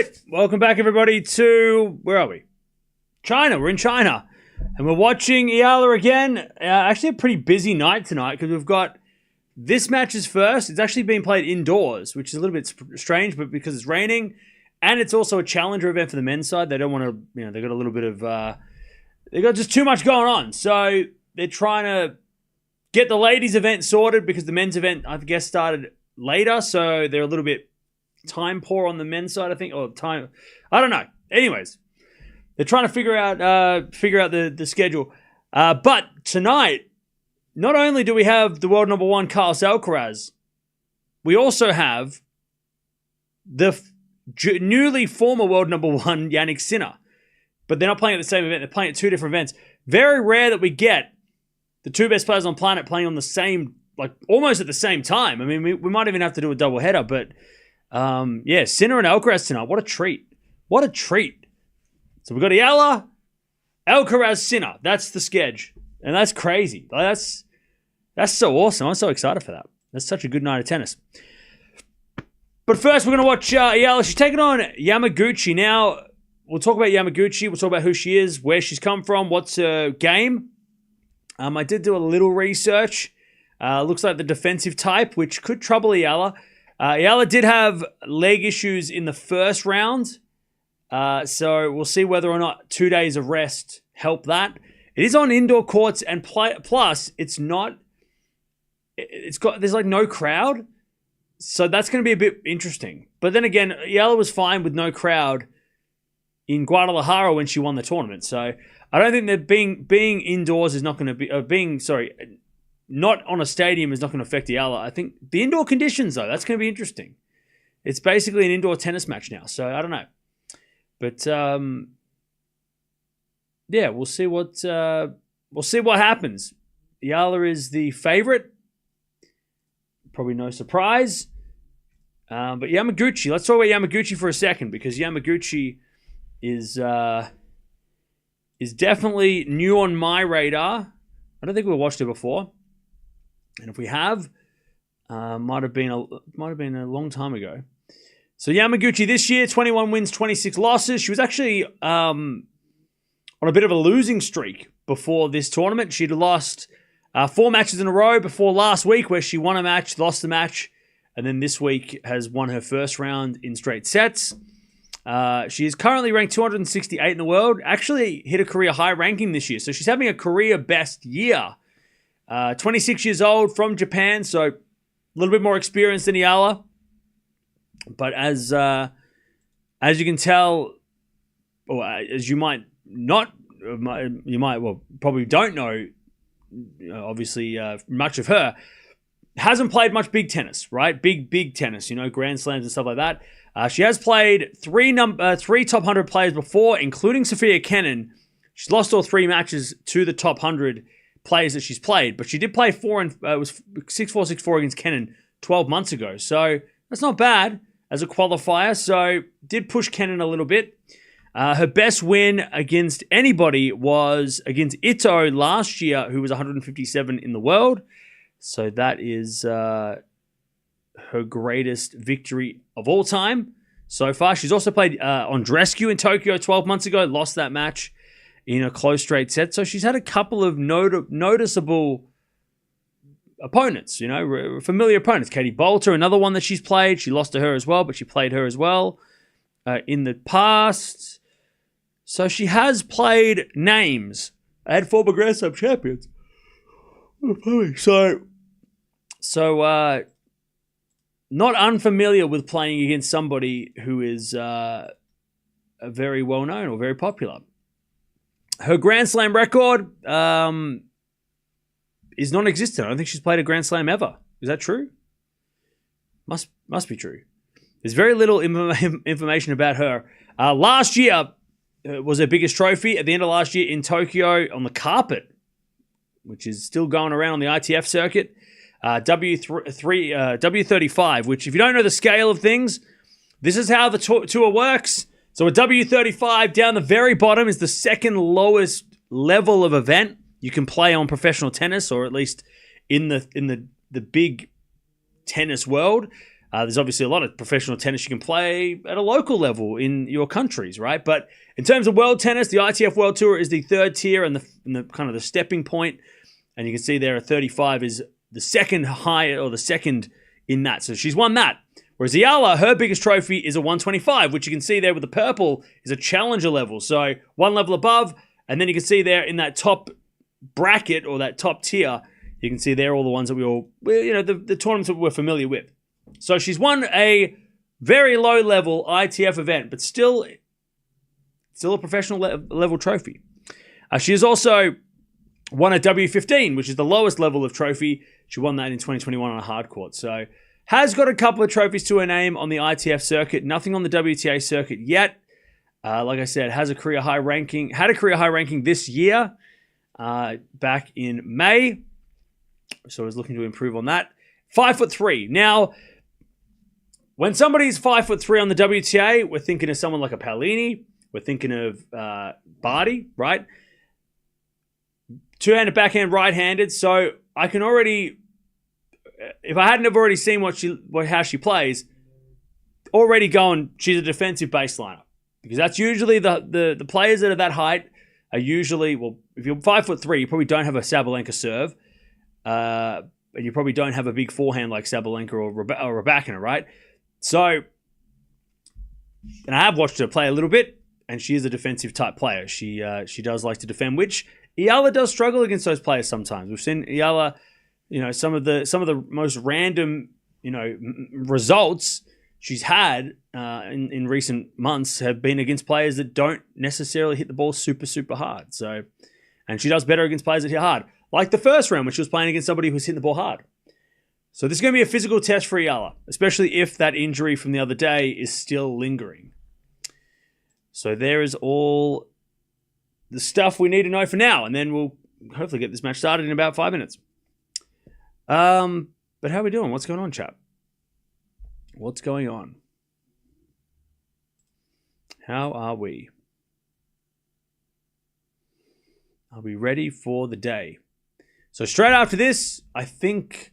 right. Welcome back, everybody, to... Where are we? China. We're in China. And we're watching Eala again. Actually, a pretty busy night tonight because we've got... This match is first. It's actually being played indoors, which is a little bit strange, but because it's raining. And it's also a challenger event for the men's side. They don't want to... they've got a little bit of... they've got just too much going on. So they're trying to get the ladies' event sorted because the men's event, I guess, started later. So they're a little bit... time poor on the men's side, I think, or time, I don't know. Anyways, they're trying to figure out the schedule. But tonight, not only do we have the world number one Carlos Alcaraz, we also have the newly former world number one Jannik Sinner. But they're not playing at the same event; they're playing at two different events. Very rare that we get the two best players on the planet playing on the same, like almost at the same time. I mean, we might even have to do a double header, but. Sinner and Alcaraz tonight. What a treat. What a treat. So we've got Eala, Alcaraz, Sinner. That's the schedule. And that's crazy. That's so awesome. I'm so excited for that. That's such a good night of tennis. But first, we're going to watch Eala. She's taking on Yamaguchi. Now, we'll talk about Yamaguchi. We'll talk about who she is, where she's come from, what's her game. I did do a little research. Looks like the defensive type, which could trouble Eala. Eala did have leg issues in the first round, so we'll see whether or not 2 days of rest help that. It is on indoor courts, and plus there's like no crowd, so that's going to be a bit interesting. But then again, Eala was fine with no crowd in Guadalajara when she won the tournament, so I don't think that being indoors is not going to be not on a stadium is not going to affect Eala. I think the indoor conditions, though, that's going to be interesting. It's basically an indoor tennis match now, so I don't know. But, we'll see what happens. Eala is the favorite. Probably no surprise. But Yamaguchi, let's talk about Yamaguchi for a second, because Yamaguchi is definitely new on my radar. I don't think we watched her before. And if we have, might have been a long time ago. So Yamaguchi this year, 21 wins, 26 losses. She was actually on a bit of a losing streak before this tournament. She'd lost 4 matches in a row before last week, where she won a match, lost the match, and then this week has won her first round in straight sets. She is currently ranked 268 in the world. Actually hit a career high ranking this year. So she's having a career best year. 26 years old, from Japan, so a little bit more experience than Eala. But as you can tell, or as you might not, probably don't know, obviously, much of her, hasn't played much big tennis, right? Big tennis, Grand Slams and stuff like that. She has played three top 100 players before, including Sofia Kenin. She's lost all 3 matches to the top 100 players that she's played, but she did play 6-4 against Kenin 12 months ago, so that's not bad as a qualifier. So did push Kenin a little bit. Her best win against anybody was against Ito last year, who was 157 in the world. So that is her greatest victory of all time so far. She's also played Andreescu in Tokyo 12 months ago, lost that match in a close straight set. So she's had a couple of noticeable opponents, familiar opponents. Katie Bolter, another one that she's played. She lost to her as well, but she played her as well in the past. So she has played names. I had 4 Grand Slam champions. So not unfamiliar with playing against somebody who is very well known or very popular. Her Grand Slam record is non-existent. I don't think she's played a Grand Slam ever. Is that true? Must be true. There's very little information about her. Last year was her biggest trophy at the end of last year in Tokyo on the carpet, which is still going around on the ITF circuit. W35, which, if you don't know the scale of things, this is how the tour works. So a W35 down the very bottom is the second lowest level of event you can play on professional tennis, or at least in the big tennis world. There's obviously a lot of professional tennis you can play at a local level in your countries, right? But in terms of world tennis, the ITF World Tour is the third tier and the kind of the stepping point. And you can see there a 35 is the second high or the second in that. So she's won that. Whereas Eala, her biggest trophy is a 125, which you can see there with the purple is a challenger level. So one level above. And then you can see there in that top bracket or that top tier, you can see there all the ones that the tournaments that we're familiar with. So she's won a very low level ITF event, but still a professional level trophy. She has also won a W15, which is the lowest level of trophy. She won that in 2021 on a hard court. So has got a couple of trophies to her name on the ITF circuit. Nothing on the WTA circuit yet. Like I said, had a career high ranking this year, back in May. So I was looking to improve on that. 5'3". Now, when somebody's 5'3" on the WTA, we're thinking of someone like a Paolini. We're thinking of Barty, right? Two-handed, backhand, right-handed. So I can already, if I hadn't have already seen how she plays, already going, she's a defensive baseliner. Because that's usually the players that are that height are usually, well, if you're 5'3", you probably don't have a Sabalenka serve. And you probably don't have a big forehand like Sabalenka or Raducanu, right? So, and I have watched her play a little bit, and she is a defensive type player. She does like to defend, which Eala does struggle against those players sometimes. We've seen Eala, some of the most random, results she's had in recent months have been against players that don't necessarily hit the ball super, super hard. So, and she does better against players that hit hard. Like the first round when she was playing against somebody who's hitting the ball hard. So this is going to be a physical test for Eala, especially if that injury from the other day is still lingering. So there is all the stuff we need to know for now. And then we'll hopefully get this match started in about 5 minutes. But how are we doing? What's going on, chap? What's going on? How are we? Are we ready for the day? So straight after this, I think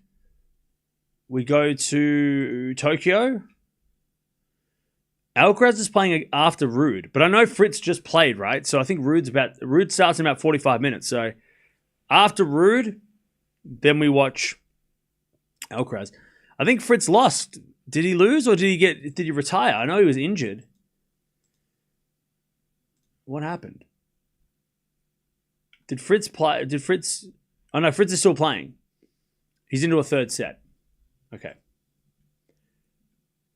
we go to Tokyo. Alcaraz is playing after Ruud, but I know Fritz just played, right? So I think Ruud starts in about 45 minutes. So after Ruud, then we watch Alcaraz. I think Fritz lost. Did he lose or did he retire? I know he was injured. What happened? Did Fritz play? Oh no, Fritz is still playing. He's into a third set. Okay.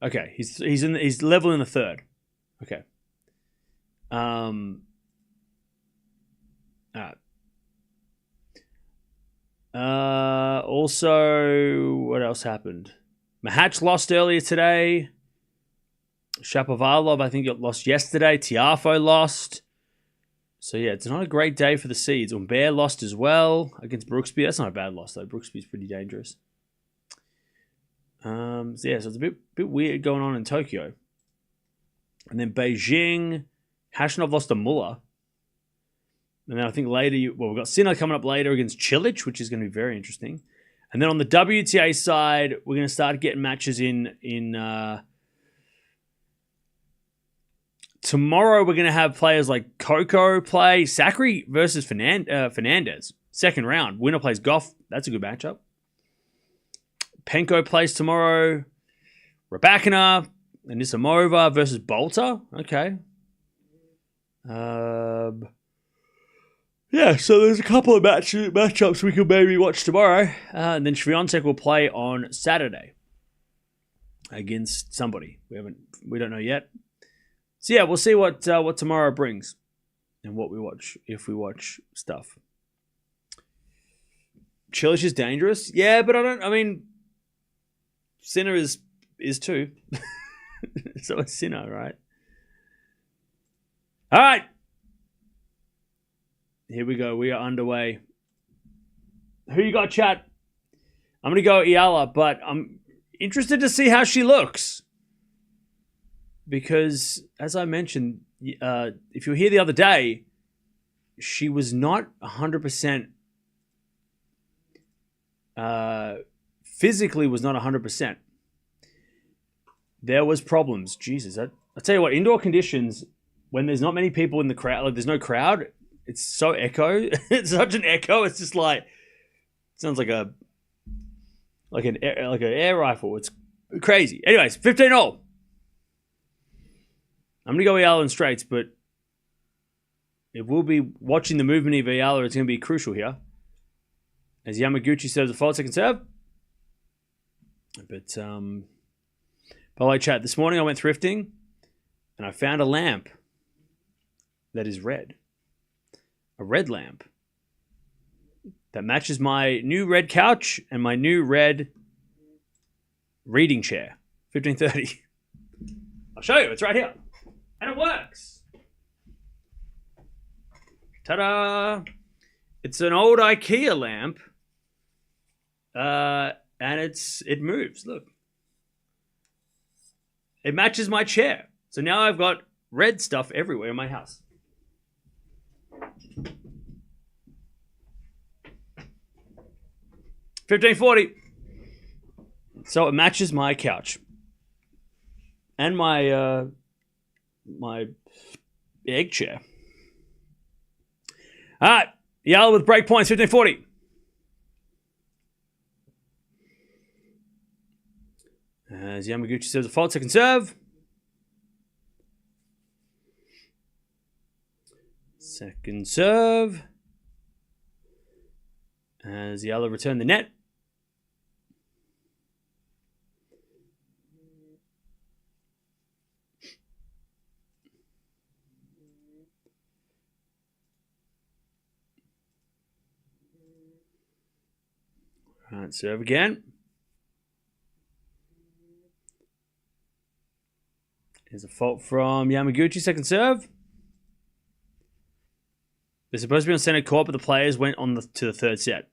Okay, he's level in the third. Okay. All right. Also, what else happened? Mahatch lost earlier today. Shapovalov, I think, lost yesterday. Tiafoe lost. So, yeah, it's not a great day for the seeds. Humbert lost as well against Brooksby. That's not a bad loss, though. Brooksby's pretty dangerous. So it's a bit weird going on in Tokyo. And then Beijing. Hashanov lost to Muller. And then I think later, we've got Sinner coming up later against Cilic, which is going to be very interesting. And then on the WTA side, we're going to start getting matches in tomorrow. We're going to have players like Coco play Sakari versus Fernandez. Second round. Winner plays Gauff. That's a good matchup. Penko plays tomorrow. Raducanu and Nisimova versus Bolter. Okay. Yeah, so there's a couple of matchups we could maybe watch tomorrow. And then Swiatek will play on Saturday against somebody. We don't know yet. So yeah, we'll see what tomorrow brings and what we watch, if we watch stuff. Cilic is dangerous. Yeah, but Sinner is too. So it's Sinner, right? All right. Here we go. We are underway. Who you got, chat? I'm going to go Eala, but I'm interested to see how she looks. Because, as I mentioned, if you were here the other day, she was not 100%, physically was not 100%. there was problems. Jesus, I tell you what, indoor conditions, when there's not many people in the crowd, like there's no crowd, it's so echo. It's such an echo. It's just like, sounds like an air rifle. It's crazy. Anyways, 15-all. I'm gonna go Eala in straights, but it will be watching the movement of Eala. It's gonna be crucial here, as Yamaguchi serves a fault second serve. But by the way, chat, this morning I went thrifting and I found a lamp that is red. A red lamp that matches my new red couch and my new red reading chair. 1530. I'll show you. It's right here. And it works. Ta-da! It's an old IKEA lamp. And it moves. Look. It matches my chair. So now I've got red stuff everywhere in my house. $15.40. So it matches my couch. And my my egg chair. All right. Eala with break points. 15.40. As Yamaguchi serves a fault second serve. Second serve. As Eala returned the net. All right, serve again. Here's a fault from Yamaguchi, second serve. They're supposed to be on center court, but the players went on to the third set.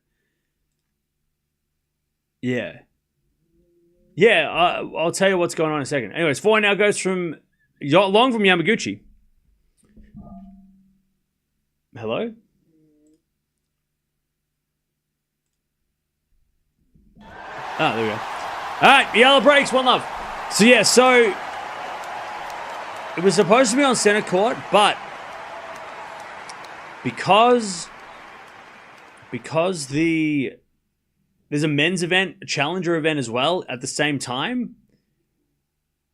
Yeah. Yeah, I'll tell you what's going on in a second. Anyways, 4 now goes from long from Yamaguchi. Hello? Ah, there we go. All right, Eala breaks, 1-love. So, yeah, so it was supposed to be on center court, but because there's a men's event, a challenger event as well at the same time,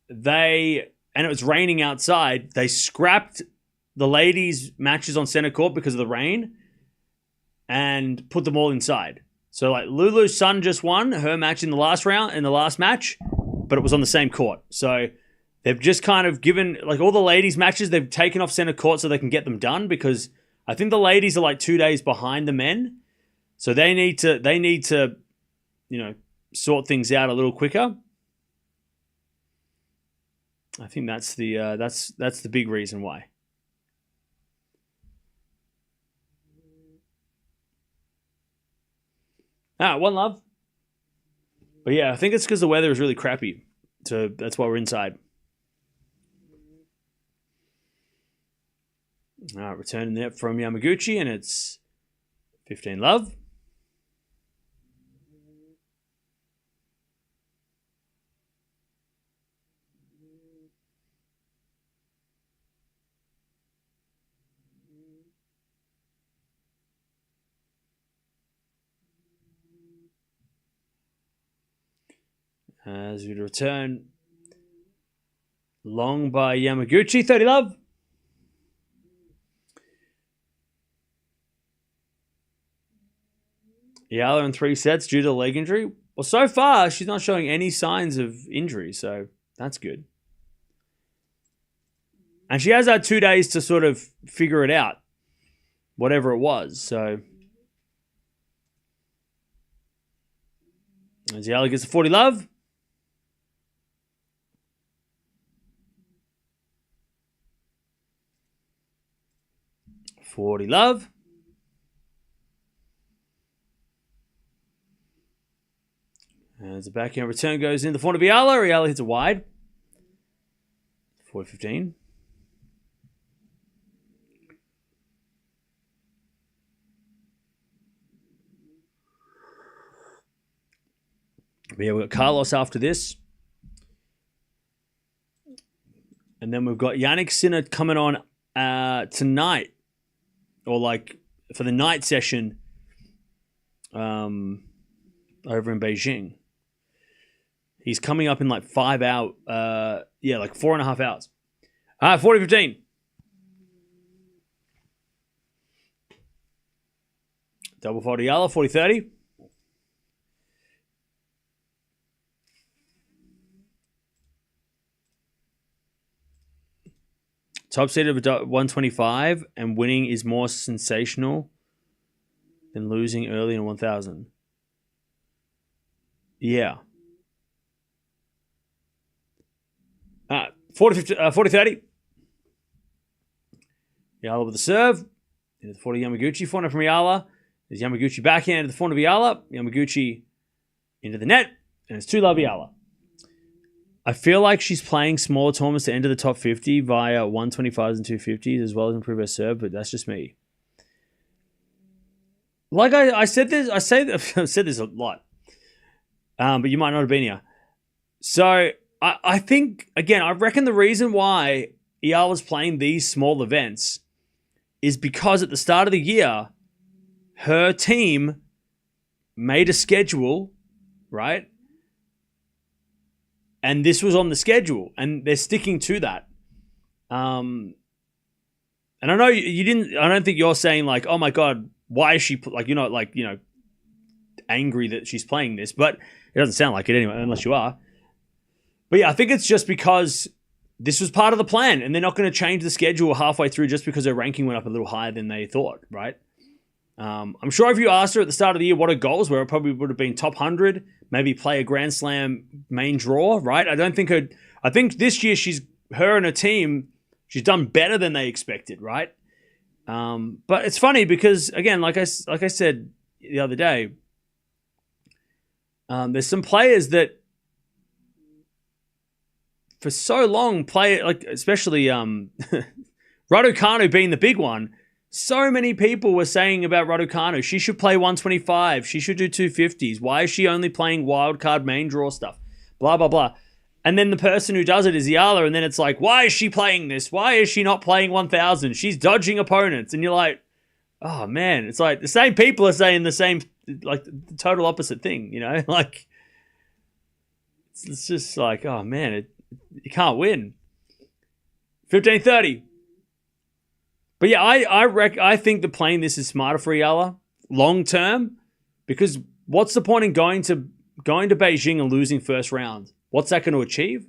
and it was raining outside, they scrapped the ladies' matches on center court because of the rain and put them all inside. So, like, Lulu's son just won her match in the last match, but it was on the same court. So they've just kind of given, like, all the ladies' matches, they've taken off center court so they can get them done, because I think the ladies are like 2 days behind the men. So they need to, you know, sort things out a little quicker. I think that's the big reason why. Ah, 1-love. But yeah, I think it's because the weather is really crappy. So that's why we're inside. All right, returning that from Yamaguchi, and it's 15-love. As we return, long by Yamaguchi, 30-love. Eala in 3 sets due to leg injury. Well, so far, she's not showing any signs of injury, so that's good. And she has had 2 days to sort of figure it out, whatever it was, so. As Eala gets a 40-love. $40-love. As the backhand return goes in the front of Eala. Eala hits a wide. 40-15. But yeah, we've got Carlos after this. And then we've got Jannik Sinner coming on tonight, or like for the night session over in Beijing. He's coming up in like 5 hours. Like 4.5 hours. 40-15. Double fault Eala, 40-30. Top seed of 125 and winning is more sensational than losing early in 1,000. Yeah. 40-30. Eala with the serve. Into the 40 Yamaguchi. Forehand from Eala. There's Yamaguchi backhand into the forehand of Eala. Yamaguchi into the net. And it's 2-love Eala. I feel like she's playing smaller tournaments to enter the top 50 via 125s and 250s as well as improve her serve, but that's just me. Like I said this, I've said this a lot, but you might not have been here. So I think, again, I reckon the reason why Eala's playing these small events is because at the start of the year, her team made a schedule, right? And this was on the schedule, and they're sticking to that. And I know you didn't. I don't think you're saying like, "Oh my God, why is she angry that she's playing this?" But it doesn't sound like it anyway, unless you are. But yeah, I think it's just because this was part of the plan, and they're not going to change the schedule halfway through just because their ranking went up a little higher than they thought, right? I'm sure if you asked her at the start of the year what her goals were, it probably would have been top 100, maybe play a Grand Slam main draw, right? I think this year her and her team, she's done better than they expected, right? But it's funny because, again, like I said the other day, there's some players that for so long play, like especially Raducanu being the big one. So many people were saying about Raducanu, she should play 125. She should do 250s. Why is she only playing wildcard main draw stuff? Blah, blah, blah. And then the person who does it is Eala, and then it's like, why is she playing this? Why is she not playing 1,000? She's dodging opponents. And you're like, oh, man. It's like the same people are saying the same, like the total opposite thing, you know? Like, it's just like, oh, man, you can't win. 15-30. But yeah, I think that playing this is smarter for Eala long term, because what's the point in going to Beijing and losing first round? What's that going to achieve?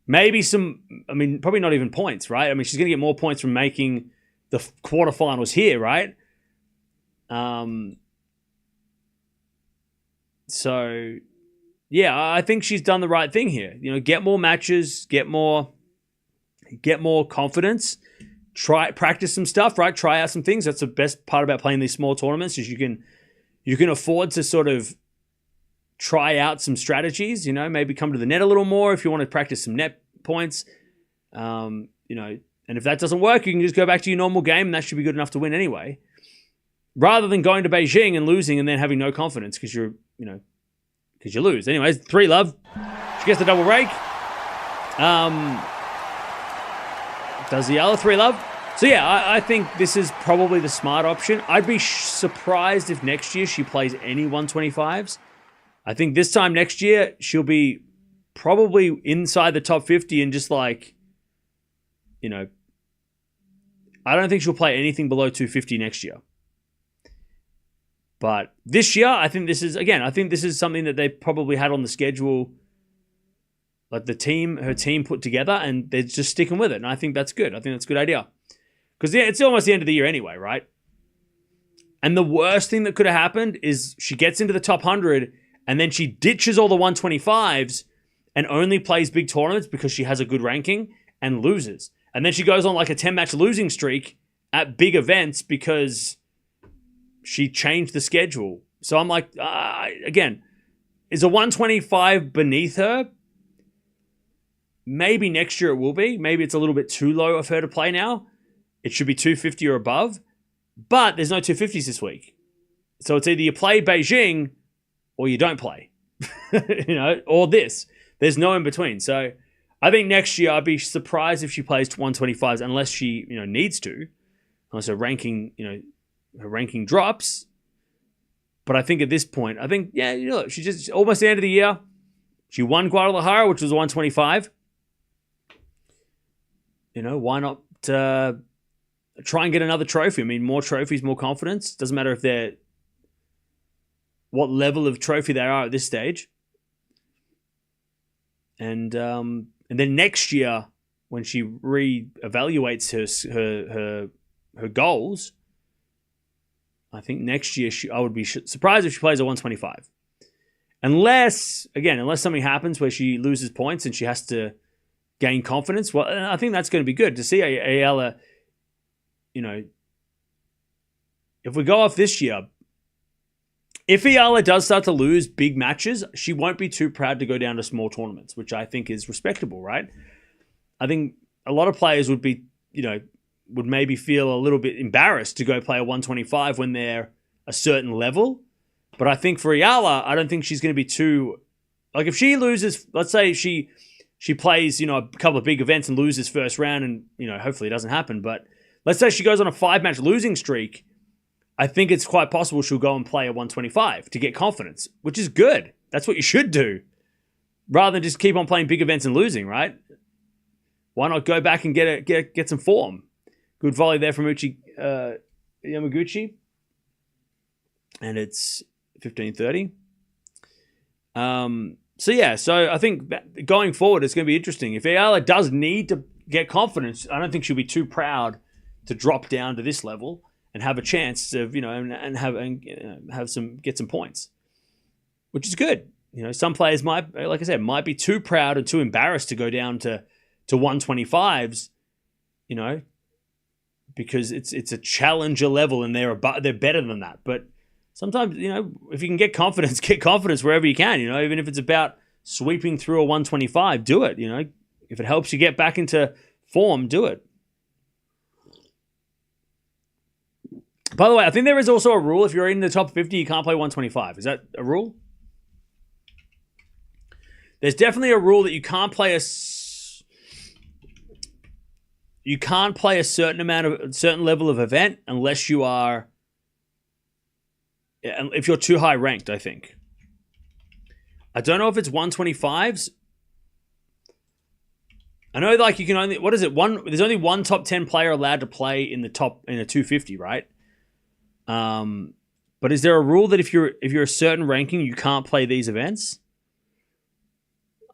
Maybe probably not even points, right? I mean, she's going to get more points from making the quarterfinals here, right? So yeah, I think she's done the right thing here. You know, get more matches, get more confidence. Practice some stuff, right? Try out some things. That's the best part about playing these small tournaments is you can afford to sort of try out some strategies, you know, maybe come to the net a little more if you want to practice some net points. And if that doesn't work, you can just go back to your normal game and that should be good enough to win anyway. Rather than going to Beijing and losing and then having no confidence because you lose. Anyways, 3-love. She gets the double break. Does Eala 3-love? So yeah, I think this is probably the smart option. I'd be surprised if next year she plays any 125s. I think this time next year, she'll be probably inside the top 50 and just like, you know, I don't think she'll play anything below 250 next year. But this year, I think this is something that they probably had on the schedule, like her team put together, and they're just sticking with it. And I think that's good. I think that's a good idea. Because yeah, it's almost the end of the year anyway, right? And the worst thing that could have happened is she gets into the top 100 and then she ditches all the 125s and only plays big tournaments because she has a good ranking and loses. And then she goes on like a 10-match losing streak at big events because she changed the schedule. So I'm like, again, is a 125 beneath her? Maybe next year it will be. Maybe it's a little bit too low of her to play now. It should be 250 or above. But there's no 250s this week. So it's either you play Beijing or you don't play. Or this. There's no in between. So I think next year I'd be surprised if she plays 125s unless she, needs to, unless her ranking, her ranking drops. But I think at this point, she's just almost the end of the year. She won Guadalajara, which was 125. Why not try and get another trophy? I mean, more trophies, more confidence. Doesn't matter if they're what level of trophy they are at this stage. And then next year, when she re-evaluates her goals, I think next year I would be surprised if she plays a 125. Unless something happens where she loses points and she has to gain confidence. Well, I think that's going to be good to see Eala. If we go off this year, if Eala does start to lose big matches, she won't be too proud to go down to small tournaments, which I think is respectable, right? I think a lot of players would be, would maybe feel a little bit embarrassed to go play a 125 when they're a certain level. But I think for Eala, I don't think she's going to be too... Like if she loses, let's say she plays, a couple of big events and loses first round and, hopefully it doesn't happen. But let's say she goes on a 5-match losing streak. I think it's quite possible she'll go and play a 125 to get confidence, which is good. That's what you should do. Rather than just keep on playing big events and losing, right? Why not go back and get some form? Good volley there from Yamaguchi. And it's 15-30. So I think that going forward, it's going to be interesting. If Eala does need to get confidence, I don't think she'll be too proud to drop down to this level and have a chance of, get some points, which is good. Some players might, like I said, might be too proud or too embarrassed to go down to 125s, because it's a challenger level and they're better than that. But sometimes, if you can get confidence wherever you can, even if it's about sweeping through a 125, do it. If it helps you get back into form, do it. By the way, I think there is also a rule. If you're in the top 50, you can't play 125. Is that a rule? There's definitely a rule that you can't play a certain level of event unless you are, if you're too high ranked, I think. I don't know if it's 125s. I know, like, you can only, there's only one top 10 player allowed to play in a 250, right? But is there a rule that if you're a certain ranking, you can't play these events?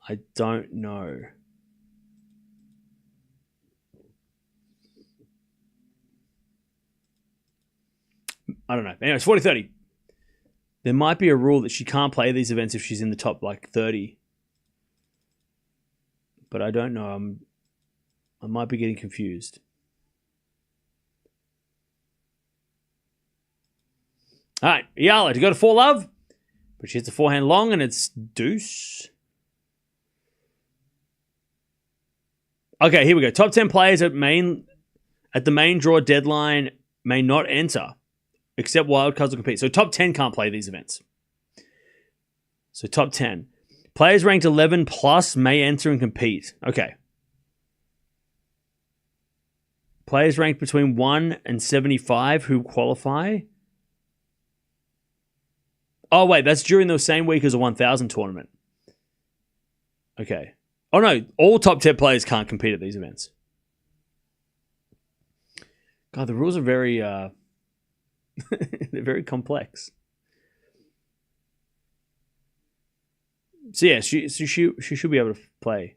I don't know. I don't know. Anyway, it's 40-30. There might be a rule that she can't play these events if she's in the top 30. But I don't know. I might be getting confused. All right, Eala to go to 4-love. But she hits a forehand long and it's deuce. Okay, here we go. Top 10 players at the main draw deadline may not enter, except wildcards will compete. So top 10 can't play these events. So top 10. Players ranked 11 plus may enter and compete. Okay. Players ranked between 1 and 75 who qualify. Oh, wait, that's during the same week as a 1,000 tournament. Okay. Oh, no, all top 10 players can't compete at these events. God, the rules are very, they're very complex. So, yeah, she should be able to play.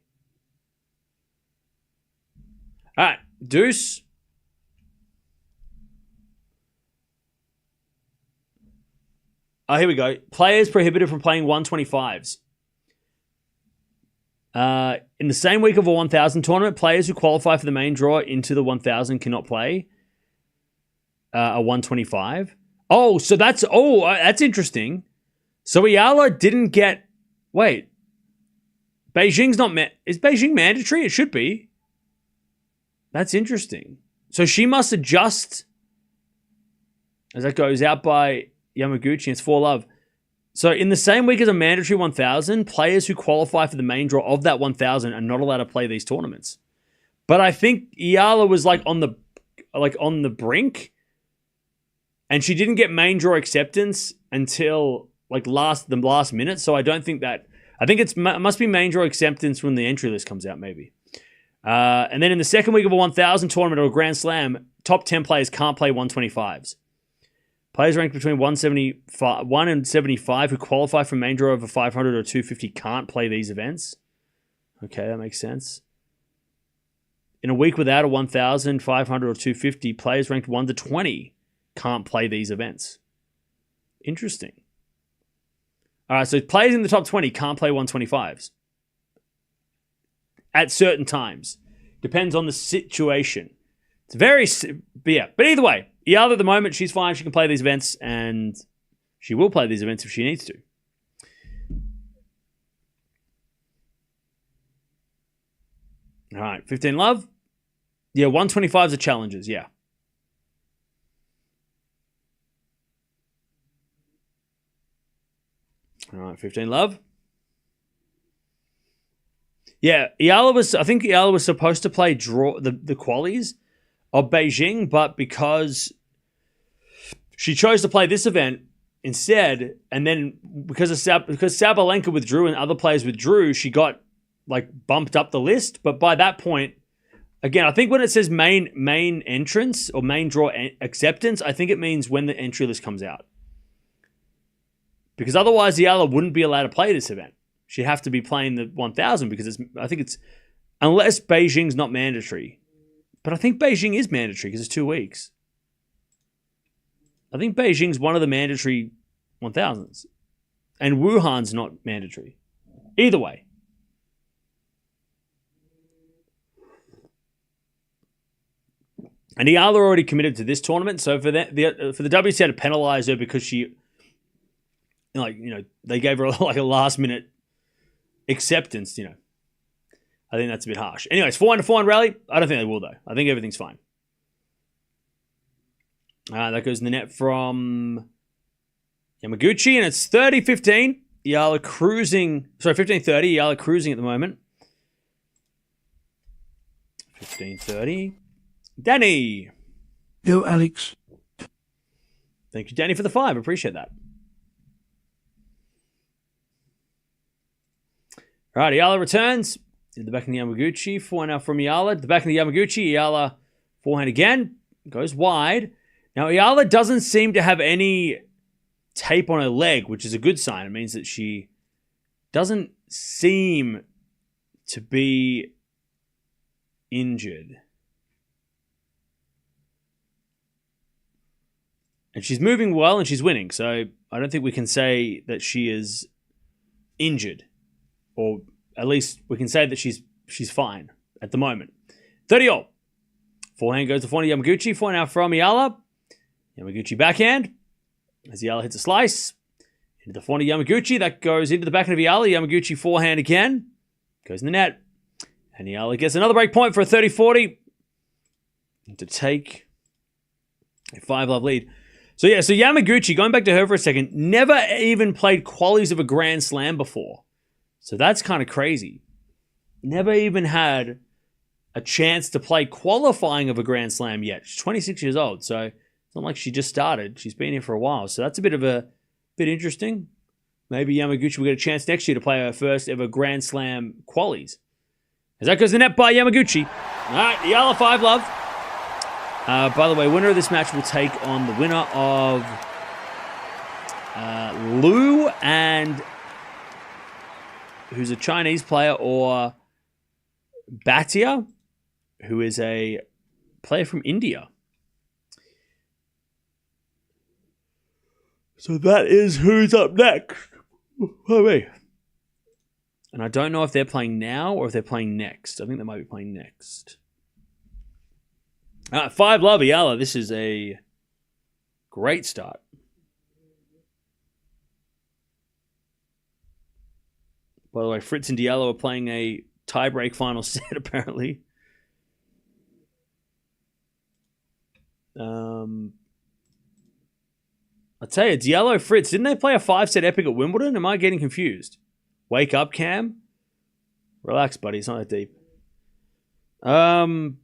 All right, deuce. Oh, here we go. Players prohibited from playing 125s. In the same week of a 1,000 tournament, players who qualify for the main draw into the 1,000 cannot play a 125. Oh, so that's interesting. So Eala didn't get... Wait. Beijing's not... Is Beijing mandatory? It should be. That's interesting. So she must adjust as that goes out by Yamaguchi. It's 4-love. So in the same week as a mandatory 1,000, players who qualify for the main draw of that 1,000 are not allowed to play these tournaments. But I think Eala was like on the brink, and she didn't get main draw acceptance until like the last minute. So I don't think that. I think it must be main draw acceptance when the entry list comes out, maybe. And then in the second week of a 1,000 tournament or a Grand Slam, top 10 players can't play 125s. Players ranked between 1 and 75 who qualify for main draw over 500 or 250 can't play these events. Okay, that makes sense. In a week without a 1,000, 500 or 250, players ranked 1 to 20 can't play these events. Interesting. All right, so players in the top 20 can't play 125s at certain times. Depends on the situation. It's very, yeah. But either way, Eala at the moment, she's fine. She can play these events, and she will play these events if she needs to. All right, 15 love. Yeah, 125s are challenges, yeah. All right, 15 love. Yeah, I think Eala was supposed to play the qualies of Beijing, but because she chose to play this event instead, and then because Sabalenka withdrew and other players withdrew, she got like bumped up the list. But by that point, again, I think when it says main entrance or main draw acceptance, I think it means when the entry list comes out. Because otherwise, Eala wouldn't be allowed to play this event. She'd have to be playing the 1,000 because unless Beijing's not mandatory. But I think Beijing is mandatory because it's 2 weeks. I think Beijing's one of the mandatory 1,000s. And Wuhan's not mandatory. Either way. And Eala already committed to this tournament, so for the WTA to penalize her because she, they gave her like a last minute acceptance, I think that's a bit harsh. Anyways, 4-4 rally. I don't think they will though. I think everything's fine. That goes in the net from Yamaguchi, and it's 30-15. Eala cruising. Sorry, 15-30. Eala cruising at the moment. 15-30. Danny. Yo, Alex. Thank you, Danny, for the 5. Appreciate that. All right, Eala returns. In the back of the Yamaguchi. Forehand now from Eala. The back of the Yamaguchi. Eala forehand again. Goes wide. Now, Eala doesn't seem to have any tape on her leg, which is a good sign. It means that she doesn't seem to be injured. And she's moving well and she's winning. So I don't think we can say that she is injured. Or at least we can say that she's fine at the moment. 30-all. Forehand goes to forehand Yamaguchi. Forehand out from Eala. Yamaguchi backhand. As Eala hits a slice. Into the forehand Yamaguchi. That goes into the backhand of Eala. Yamaguchi forehand again. Goes in the net. And Eala gets another break point for a 30-40. To take a 5-love lead. So Yamaguchi, going back to her for a second, never even played qualies of a Grand Slam before. So that's kind of crazy. Never even had a chance to play qualifying of a Grand Slam yet. She's 26 years old, so it's not like she just started. She's been here for a while, so that's a bit interesting. Maybe Yamaguchi will get a chance next year to play her first ever Grand Slam qualies. As that goes to the net by Yamaguchi. All right, Eala 5-love. By the way, winner of this match will take on the winner of Liu and who's a Chinese player, or Bhatia, who is a player from India. So that is who's up next. Oh, wait. And I don't know if they're playing now or if they're playing next. I think they might be playing next. 5-love Eala. This is a great start. By the way, Fritz and Diallo are playing a tiebreak final set, apparently. I'll tell you, Diallo Fritz, didn't they play a 5-set epic at Wimbledon? Am I getting confused? Wake up, Cam. Relax, buddy. It's not that deep. I'm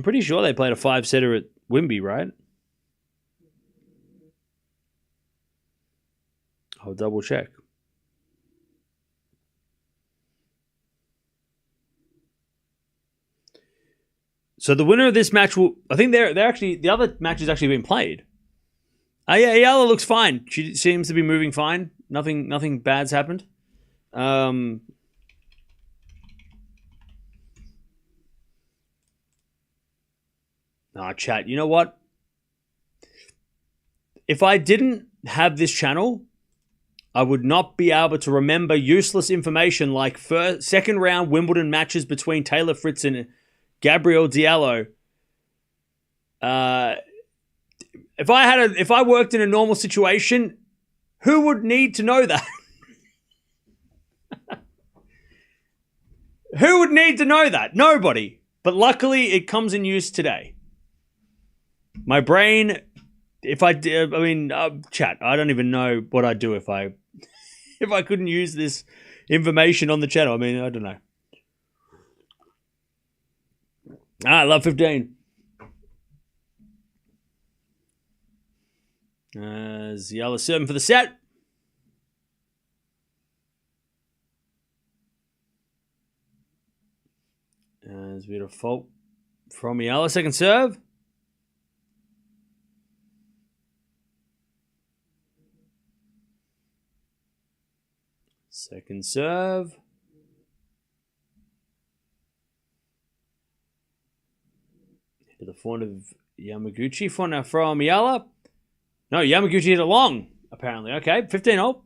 pretty sure they played a 5-setter at Wimby, right? I'll double check. So the winner of this match will... I think they're actually... The other match has actually been played. Yeah, Eala looks fine. She seems to be moving fine. Nothing bad's happened. Nah, chat. You know what? If I didn't have this channel, I would not be able to remember useless information like second round Wimbledon matches between Taylor Fritz and Gabriel Diallo. If I worked in a normal situation, who would need to know that? Who would need to know that? Nobody. But luckily, it comes in use today. My brain, chat, I don't even know what I'd do if I couldn't use this information on the channel. I mean, I don't know. I love 15. Ziala 7 for the set. There's a bit of fault from Eala. Second serve. Second serve. To the front of Yamaguchi. From Eala. No, Yamaguchi hit it long, apparently. Okay, 15 all.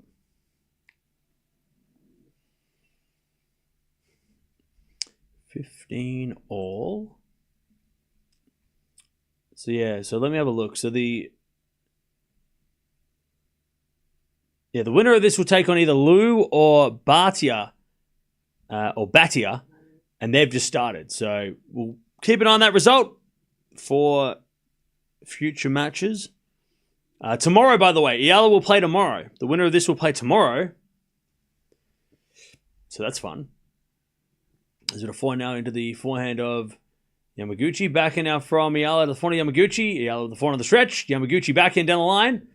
So let me have a look. So the winner of this will take on either Lou or Batia, and they've just started. So we'll keep an eye on that result for future matches. Tomorrow, by the way, Eala will play tomorrow. The winner of this will play tomorrow. So that's fun. There's a 4 now into the forehand of Yamaguchi. Backhand now from Eala to the front of Yamaguchi. Eala with the front of the stretch. Yamaguchi backhand down the line.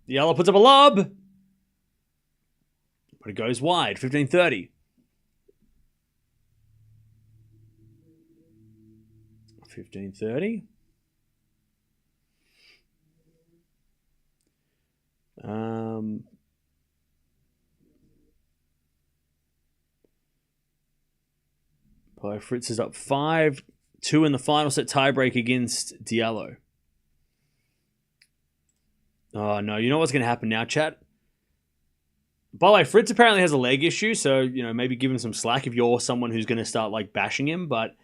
Eala puts up a lob. But it goes wide. 15-30. 15-30. Fritz is up 5-2 in the final set tiebreak against Diallo. Oh, no. You know what's going to happen now, chat? By the way, Fritz apparently has a leg issue, so, maybe give him some slack if you're someone who's going to start, bashing him, but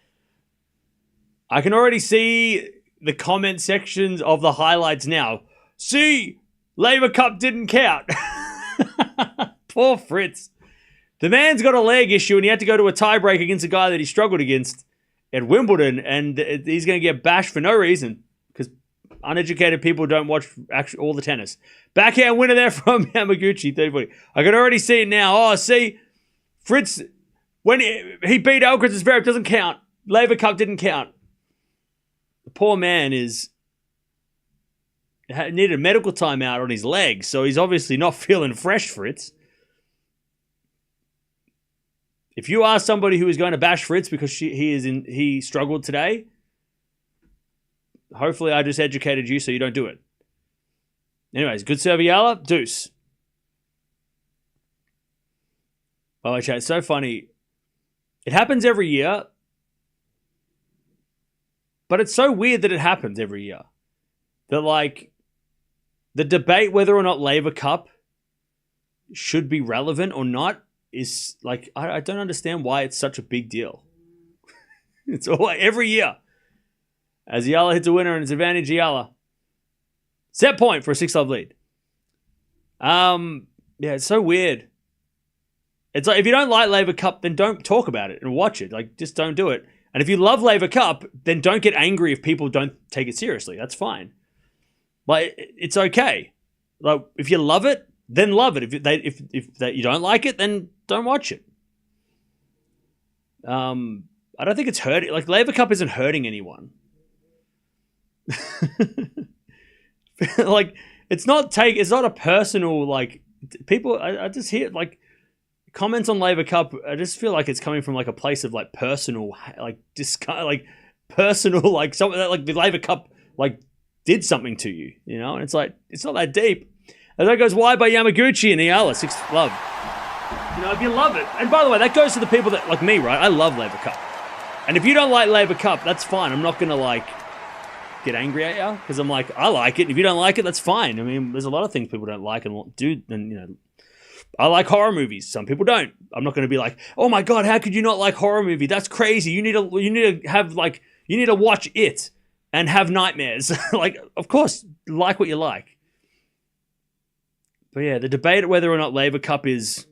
I can already see the comment sections of the highlights now. See, Laver Cup didn't count. Poor Fritz. The man's got a leg issue and he had to go to a tiebreak against a guy that he struggled against at Wimbledon, and he's going to get bashed for no reason because uneducated people don't watch all the tennis. Backhand winner there from Yamaguchi, 30-40. I can already see it now. Oh, see, Fritz, when he beat Alcaraz, Zverev doesn't count. Laver Cup didn't count. The poor man needed a medical timeout on his leg, so he's obviously not feeling fresh, Fritz. If you are somebody who is going to bash Fritz because he struggled today, hopefully I just educated you so you don't do it. Anyways, good serve, Eala. Deuce. Oh, chat, it's so funny. It happens every year, but it's so weird that it happens every year. That, the debate whether or not Laver Cup should be relevant or not is, I don't understand why it's such a big deal. It's all every year. As Eala hits a winner and it's advantage Eala. Set point for a 6-love lead. It's so weird. It's like, if you don't like Laver Cup, then don't talk about it and watch it. Just don't do it. And if you love Laver Cup, then don't get angry if people don't take it seriously. That's fine. Like, it's okay. Like, if you love it, then love it. If you don't like it, then don't watch it. I don't think it's hurting. Like, Laver Cup isn't hurting anyone. Like, it's not a personal, like, people, I just hear, like, comments on Laver Cup, I just feel like it's coming from, like, a place of, like, personal, like, personal, like, something that, like, the Laver Cup, like, did something to you, you know? And it's like, it's not that deep. And that goes wide by Yamaguchi and Eala, 6th love. You know, if you love it. And by the way, that goes to the people that, like me, right? I love Laver Cup. And if you don't like Laver Cup, that's fine. I'm not going to, like, get angry at you because I'm like, I like it. If you don't like it, that's fine. I mean, there's a lot of things people don't like and do. And, you know, I like horror movies. Some people don't. I'm not going to be like, oh my God, how could you not like horror movie? That's crazy. You need to watch it and have nightmares. Like, of course, like what you like. But yeah, the debate whether or not Laver Cup is,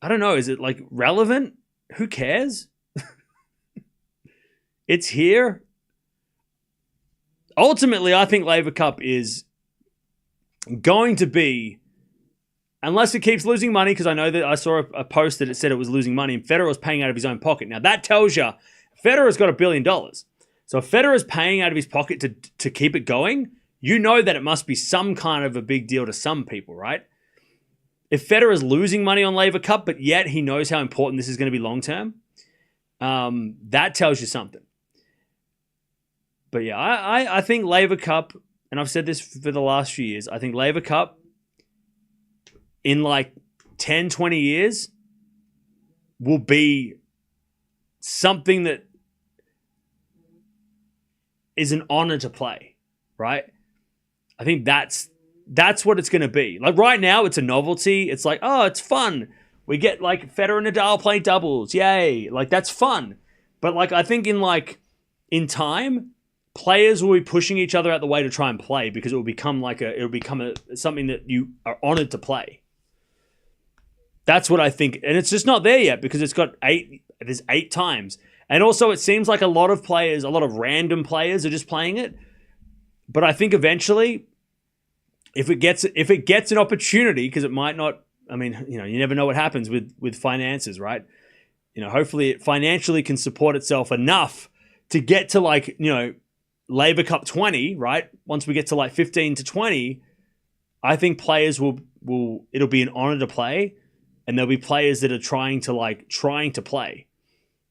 I don't know, is it like relevant? Who cares? It's here. Ultimately, I think Laver Cup is going to be, unless it keeps losing money, because I know that I saw a post that it said it was losing money and Federer was paying out of his own pocket. Now, that tells you Federer's got $1 billion. So if Federer's paying out of his pocket to keep it going, you know that it must be some kind of a big deal to some people, right? If Federer's losing money on Laver Cup, but yet he knows how important this is going to be long-term, that tells you something. But yeah, I think Laver Cup, and I've said this for the last few years, I think Laver Cup in like 10, 20 years will be something that is an honor to play, right? I think that's what it's going to be. Like right now, it's a novelty. It's like, oh, it's fun. We get like Federer and Nadal playing doubles. Yay. Like that's fun. But like, I think in time, players will be pushing each other out the way to try and play because it will become something that you are honored to play. That's what I think. And it's just not there yet because there's 8 times. And also it seems like a lot of random players are just playing it. But I think eventually, if it gets an opportunity, because it might not, I mean, you know, you never know what happens with finances, right? You know, hopefully it financially can support itself enough to get to like, you know, Laver Cup 20, right? Once we get to like 15 to 20, I think players it'll be an honor to play, and there'll be players that are trying to play,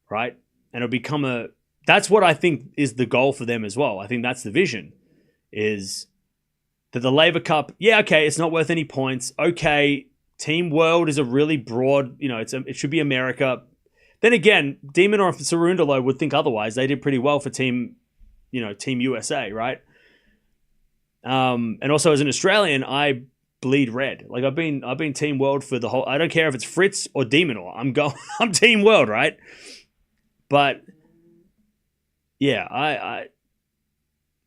right? And it'll become that's what I think is the goal for them as well. I think that's the vision, is that the Laver Cup, yeah, okay, it's not worth any points. Okay, Team World is a really broad, you know, it should be America. Then again, Demon or Cerundolo would think otherwise. They did pretty well for Team USA, right? And also as an Australian, I bleed red. Like I've been Team World for the whole. I don't care if it's Fritz or Demon or I'm Team World, right? But yeah,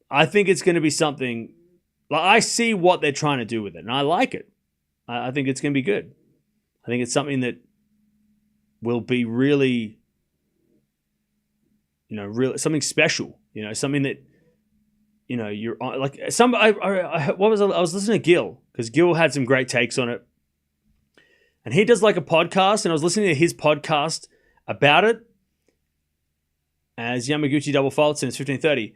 I think it's going to be something. Like I see what they're trying to do with it, and I like it. I think it's going to be good. I think it's something that will be really, you know, something special. You know, something that, you know, you're on, like some. I was listening to Gil because Gil had some great takes on it, and he does like a podcast, and I was listening to his podcast about it as Yamaguchi double faults and it's 15:30.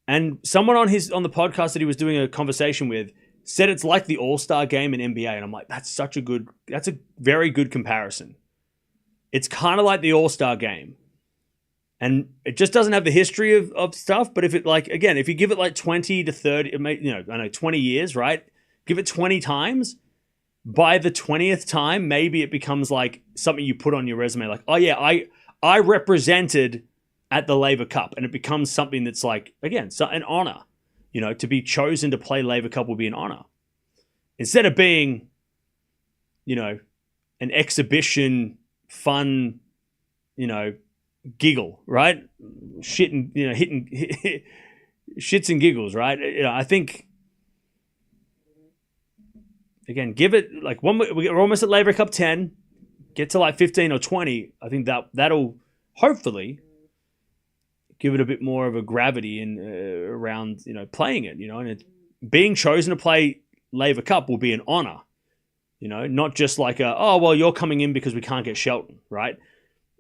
And someone on the podcast that he was doing a conversation with said it's like the All-Star game in NBA. And I'm like, that's a very good comparison. It's kind of like the All-Star game. And it just doesn't have the history of stuff. But if you give it like 20 to 30, 20 years, right? Give it 20 times. By the 20th time, maybe it becomes like something you put on your resume. Like, oh yeah, I represented at the Laver Cup, and it becomes something that's like, again, an honor. You know, to be chosen to play Laver Cup will be an honor. Instead of being, you know, an exhibition, fun, you know, giggle, right? Hitting shits and giggles, right? You know, I think, again, give it like we're almost at Laver Cup 10, get to like 15 or 20. I think that'll hopefully give it a bit more of a gravity in around, playing it, and it's being chosen to play Laver Cup will be an honor, not just like you're coming in because we can't get Shelton, right?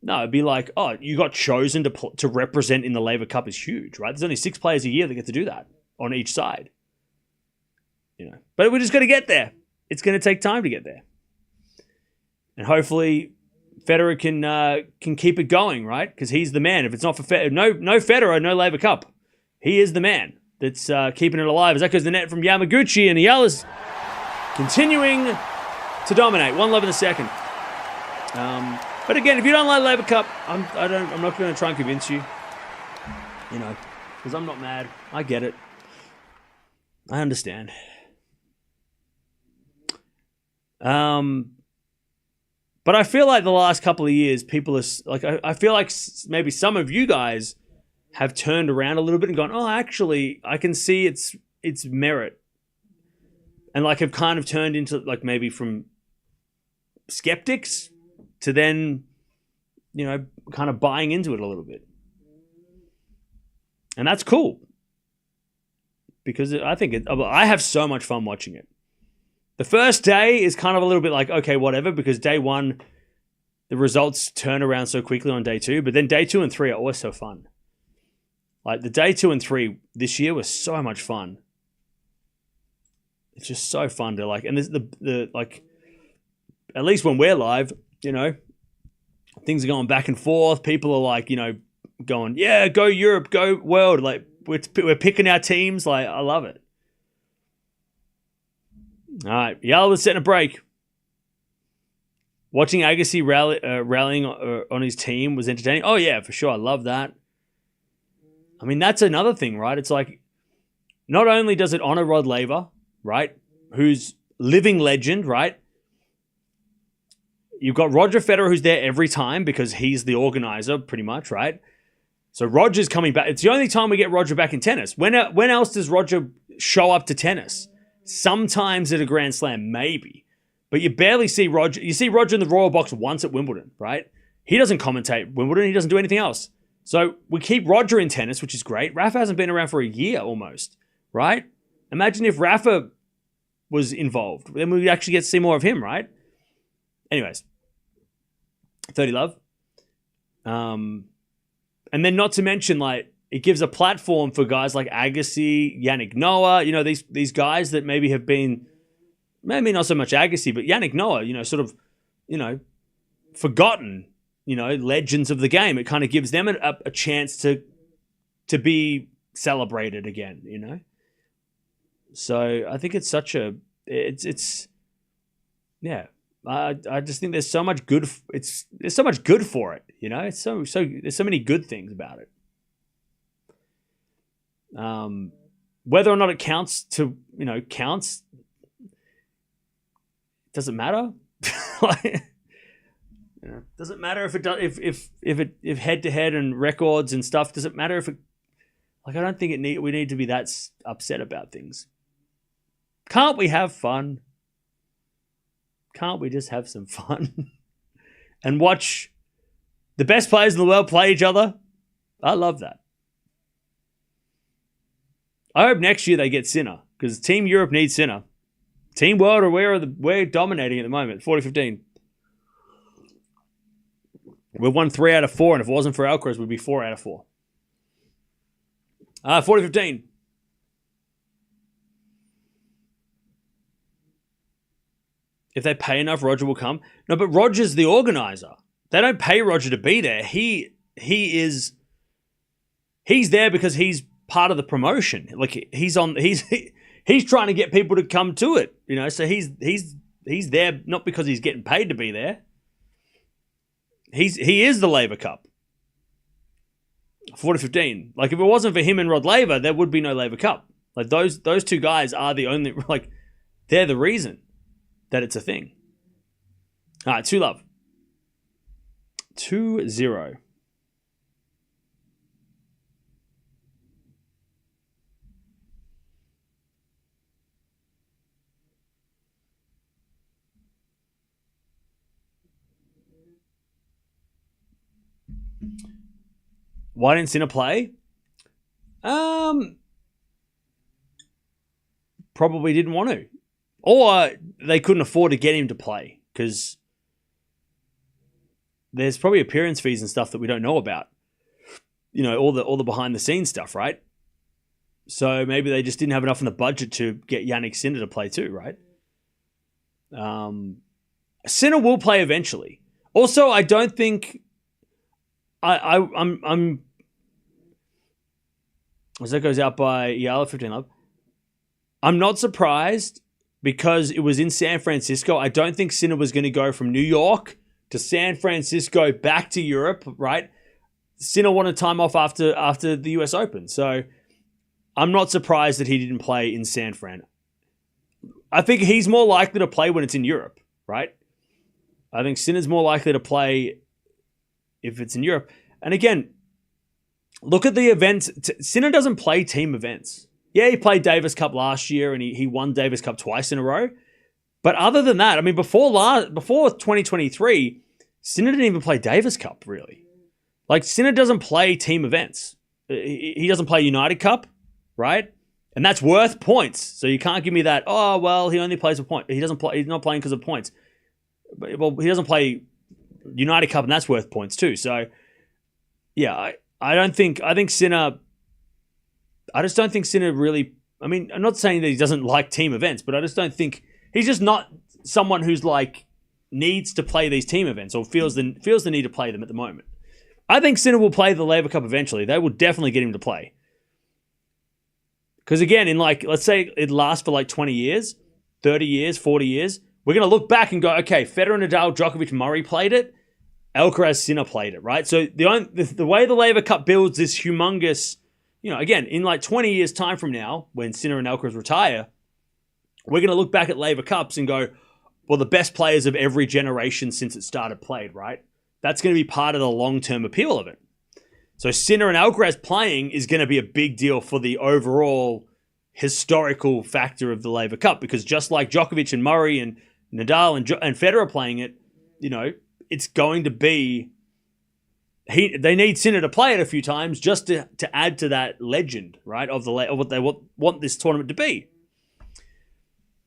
No, it'd be like, you got chosen to represent in the Laver Cup is huge, right? There's only 6 players a year that get to do that on each side, But we're just going to get there. It's going to take time to get there, and hopefully Federer can keep it going, right? Because he's the man. If it's not for Federer, no Federer, no Laver Cup. He is the man that's keeping it alive. As that goes the net from Yamaguchi, and Eala's continuing to dominate. 1-love in the second. But again, if you don't like Laver Cup, I'm not going to try and convince you. Because I'm not mad. I get it. I understand. But I feel like the last couple of years, people are like, I feel like maybe some of you guys have turned around a little bit and gone, actually, I can see its merit, and like have kind of turned into like maybe from skeptics to then, kind of buying into it a little bit, and that's cool because I think I have so much fun watching it. The first day is kind of a little bit like, okay, whatever, because day one, the results turn around so quickly on day 2, but then day 2 and 3 are always so fun. Like the day 2 and 3 this year was so much fun. It's just so fun to like, and this, the like, at least when we're live, things are going back and forth. People are like, going, yeah, go Europe, go world. Like we're picking our teams. Like I love it. All right, Eala was setting a break. Watching Agassi rallying on his team was entertaining. Oh, yeah, for sure. I love that. I mean, that's another thing, right? It's like, not only does it honor Rod Laver, right, who's living legend, right? You've got Roger Federer, who's there every time because he's the organizer, pretty much, right? So Roger's coming back. It's the only time we get Roger back in tennis. When else does Roger show up to tennis? Sometimes at a Grand Slam, maybe. But you barely see Roger. You see Roger in the Royal Box once at Wimbledon, right? He doesn't commentate Wimbledon. He doesn't do anything else. So we keep Roger in tennis, which is great. Rafa hasn't been around for a year almost, right? Imagine if Rafa was involved. Then we'd actually get to see more of him, right? Anyways, 30 love. And then not to mention, like, it gives a platform for guys like Agassi, Yannick Noah, these guys that maybe have been, maybe not so much Agassi, but Yannick Noah, sort of, forgotten, legends of the game. It kind of gives them a chance to be celebrated again, So I think it's such a, yeah. I just think there's so much good. There's so much good for it, It's so there's so many good things about it. Whether or not it counts doesn't matter. Doesn't matter if it does, if head to head and records and stuff. Does it matter if it? Like, I don't think we need to be that upset about things. Can't we have fun? Can't we just have some fun and watch the best players in the world play each other? I love that. I hope next year they get Sinner, because Team Europe needs Sinner. Team World, we're dominating at the moment, 40-15. We've won 3 out of 4, and if it wasn't for Alcaraz, we'd be 4 out of 4. 40-15. If they pay enough, Roger will come. No, but Roger's the organizer. They don't pay Roger to be there. He's there because he's part of the promotion. Like he's trying to get people to come to it, So he's there not because he's getting paid to be there. He is the Laver Cup. 40-15. Like if it wasn't for him and Rod Laver, there would be no Laver Cup. Like those two guys are the only, like, they're the reason that it's a thing. All right, 2 love. 2-0. Why didn't Sinner play? Probably didn't want to. Or they couldn't afford to get him to play because there's probably appearance fees and stuff that we don't know about. You know, all the behind the scenes stuff, right? So maybe they just didn't have enough in the budget to get Jannik Sinner to play too, right? Sinner will play eventually. Also, I don't think I'm as that goes out by Eala 15 love. I'm not surprised because it was in San Francisco. I don't think Sinner was going to go from New York to San Francisco back to Europe, right? Sinner wanted time off after the US Open. So I'm not surprised that he didn't play in San Fran. I think he's more likely to play when it's in Europe, right? I think Sinner's more likely to play if it's in Europe. And again, look at the events. Sinner doesn't play team events. Yeah, he played Davis Cup last year and he won Davis Cup twice in a row. But other than that, I mean, before 2023, Sinner didn't even play Davis Cup, really. Like, Sinner doesn't play team events. He doesn't play United Cup, right? And that's worth points. So you can't give me that, oh, well, he only plays a point. He doesn't play. He's not playing because of points. Well, he doesn't play United Cup, and that's worth points too. So, yeah, I think Sinner... I just don't think Sinner really... I mean, I'm not saying that he doesn't like team events, but I just don't think... He's just not someone who's like needs to play these team events or feels the need to play them at the moment. I think Sinner will play the Laver Cup eventually. They will definitely get him to play. Because again, in like, let's say it lasts for like 20 years, 30 years, 40 years, we're going to look back and go, okay, Federer, Nadal, Djokovic, Murray played it. Alcaraz, Sinner played it, right? So the way the Laver Cup builds this humongous... You know, again, in like 20 years' time from now, when Sinner and Alcaraz retire, we're going to look back at Laver Cups and go, well, the best players of every generation since it started played, right? That's going to be part of the long-term appeal of it. So Sinner and Alcaraz playing is going to be a big deal for the overall historical factor of the Laver Cup, because just like Djokovic and Murray and Nadal and Federer playing it, you know, it's going to be... They need Sinner to play it a few times just to add to that legend, right, of what they want this tournament to be.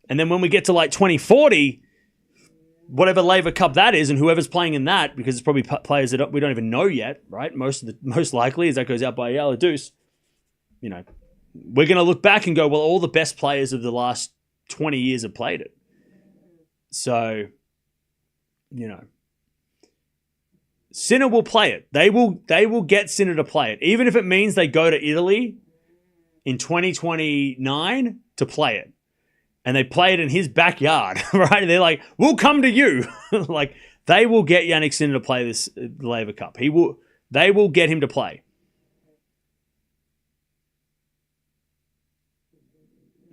And then when we get to like 2040, whatever Laver Cup that is, and whoever's playing in that, because it's probably players that we don't even know yet, right? Most likely, as that goes out by Eala Deuce, you know, we're going to look back and go, well, all the best players of the last 20 years have played it. So, you know. Sinner will play it. They will get Sinner to play it, even if it means they go to Italy in 2029 to play it, and they play it in his backyard, right? And they're like, "We'll come to you." Like, they will get Jannik Sinner to play this Laver Cup. They will get him to play.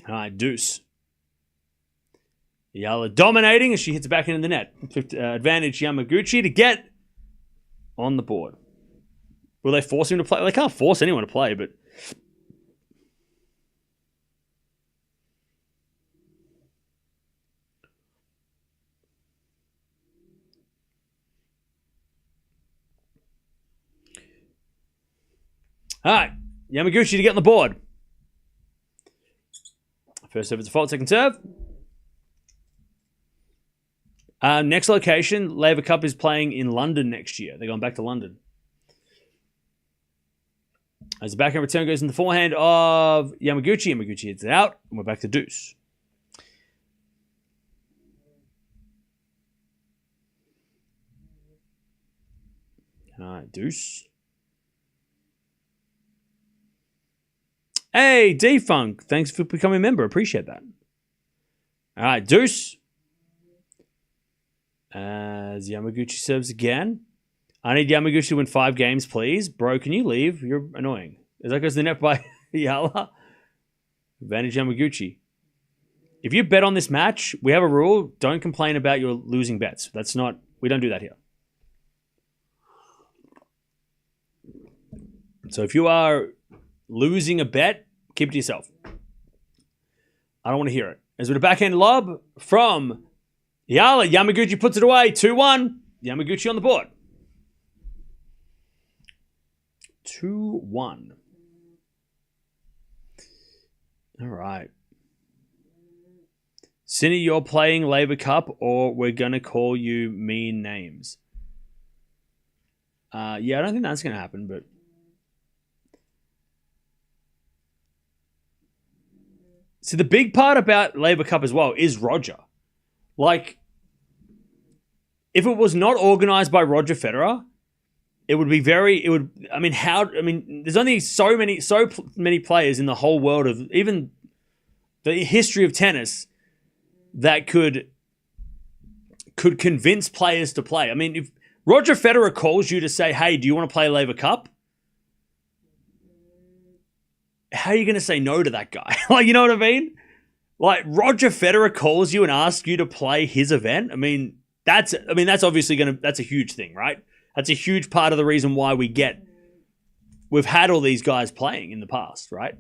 All right, Deuce. Eala dominating as she hits it back into the net. Advantage Yamaguchi to get on the board. Will they force him to play? Well, they can't force anyone to play, but... All right. Yamaguchi to get on the board. First serve is a fault, second serve. Next location, Laver Cup is playing in London next year. They're going back to London. As the backhand return goes in the forehand of Yamaguchi. Yamaguchi hits it out, and we're back to Deuce. All right, Deuce. Hey, D-Funk. Thanks for becoming a member. Appreciate that. All right, Deuce. As Yamaguchi serves again. I need Yamaguchi to win 5 games, please. Bro, can you leave? You're annoying. As that goes to the net by Eala. Advantage Yamaguchi. If you bet on this match, we have a rule. Don't complain about your losing bets. We don't do that here. So if you are losing a bet, keep it to yourself. I don't want to hear it. As with a backhand lob from Eala, Yamaguchi puts it away. 2-1. Yamaguchi on the board. 2-1. All right. Sinner, you're playing Laver Cup, or we're going to call you mean names. Yeah, I don't think that's going to happen, but... So the big part about Laver Cup as well is Roger. Like, if it was not organized by Roger Federer, it would be very... there's only so many players in the whole world of even the history of tennis that could convince players to play. I mean, if Roger Federer calls you to say, hey, do you want to play Laver Cup? How are you going to say no to that guy? Like, you know what I mean? Like, Roger Federer calls you and asks you to play his event. That's obviously that's a huge thing, right? That's a huge part of the reason why we've had all these guys playing in the past, right?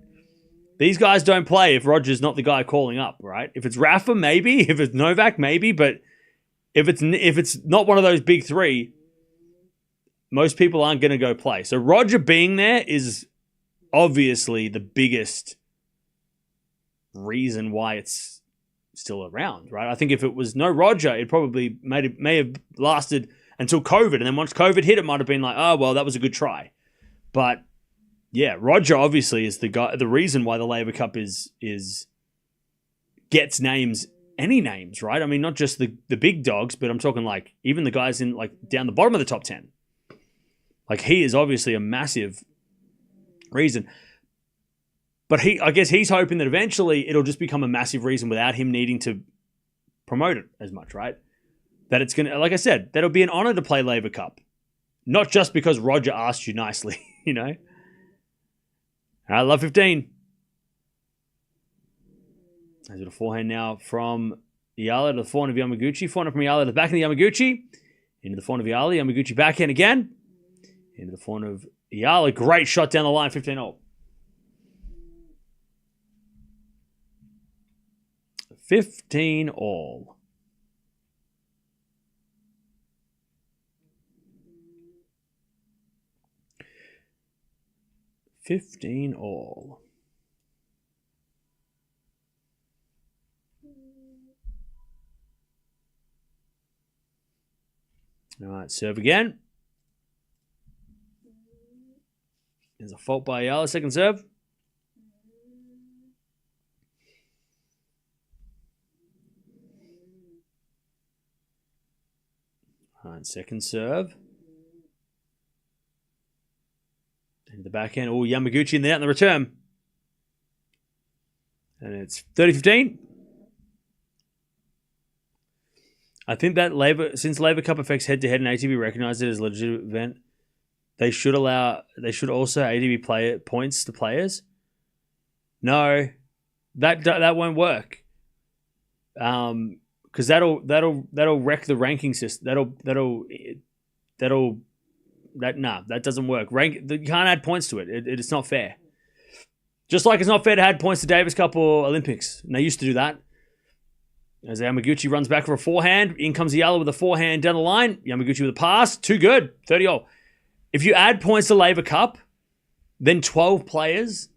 These guys don't play if Roger's not the guy calling up, right? If it's Rafa, maybe. If it's Novak, maybe. But if it's not one of those big three, most people aren't going to go play. So Roger being there is obviously the biggest reason why it's still around, right? I think if it was no Roger, it probably may have lasted until COVID. And then once COVID hit, it might have been like, oh, well, that was a good try. But yeah, Roger obviously is the reason why the Laver Cup gets names, any names, right? I mean, not just the big dogs, but I'm talking like even the guys in like down the bottom of the top 10. Like, he is obviously a massive reason. But I guess he's hoping that eventually it'll just become a massive reason without him needing to promote it as much, right? That it's going to, like I said, that'll be an honor to play Laver Cup. Not just because Roger asked you nicely, you know? All right, love 15. There's a forehand now from Eala to the forehand of Yamaguchi. Forehand from Eala to the back of the Yamaguchi. Into the forehand of Eala. Yamaguchi backhand again. Into the forehand of Eala. Great shot down the line. 15-all. 15-all. All right, serve again. There's a fault by Eala. Second serve. All right, second serve. Into the backhand. Oh, Yamaguchi in the net in the return. And it's 30-15. I think that since Laver Cup affects head-to-head and ATP recognized it as a legitimate event, they should also ATP points to players. No, that won't work. Because that'll wreck the ranking system. That doesn't work. You can't add points to it. It's not fair. Just like it's not fair to add points to Davis Cup or Olympics. And they used to do that. As Yamaguchi runs back for a forehand, in comes Eala with a forehand down the line. Yamaguchi with a pass. Too good. 30-all. If you add points to Laver Cup, then 12 players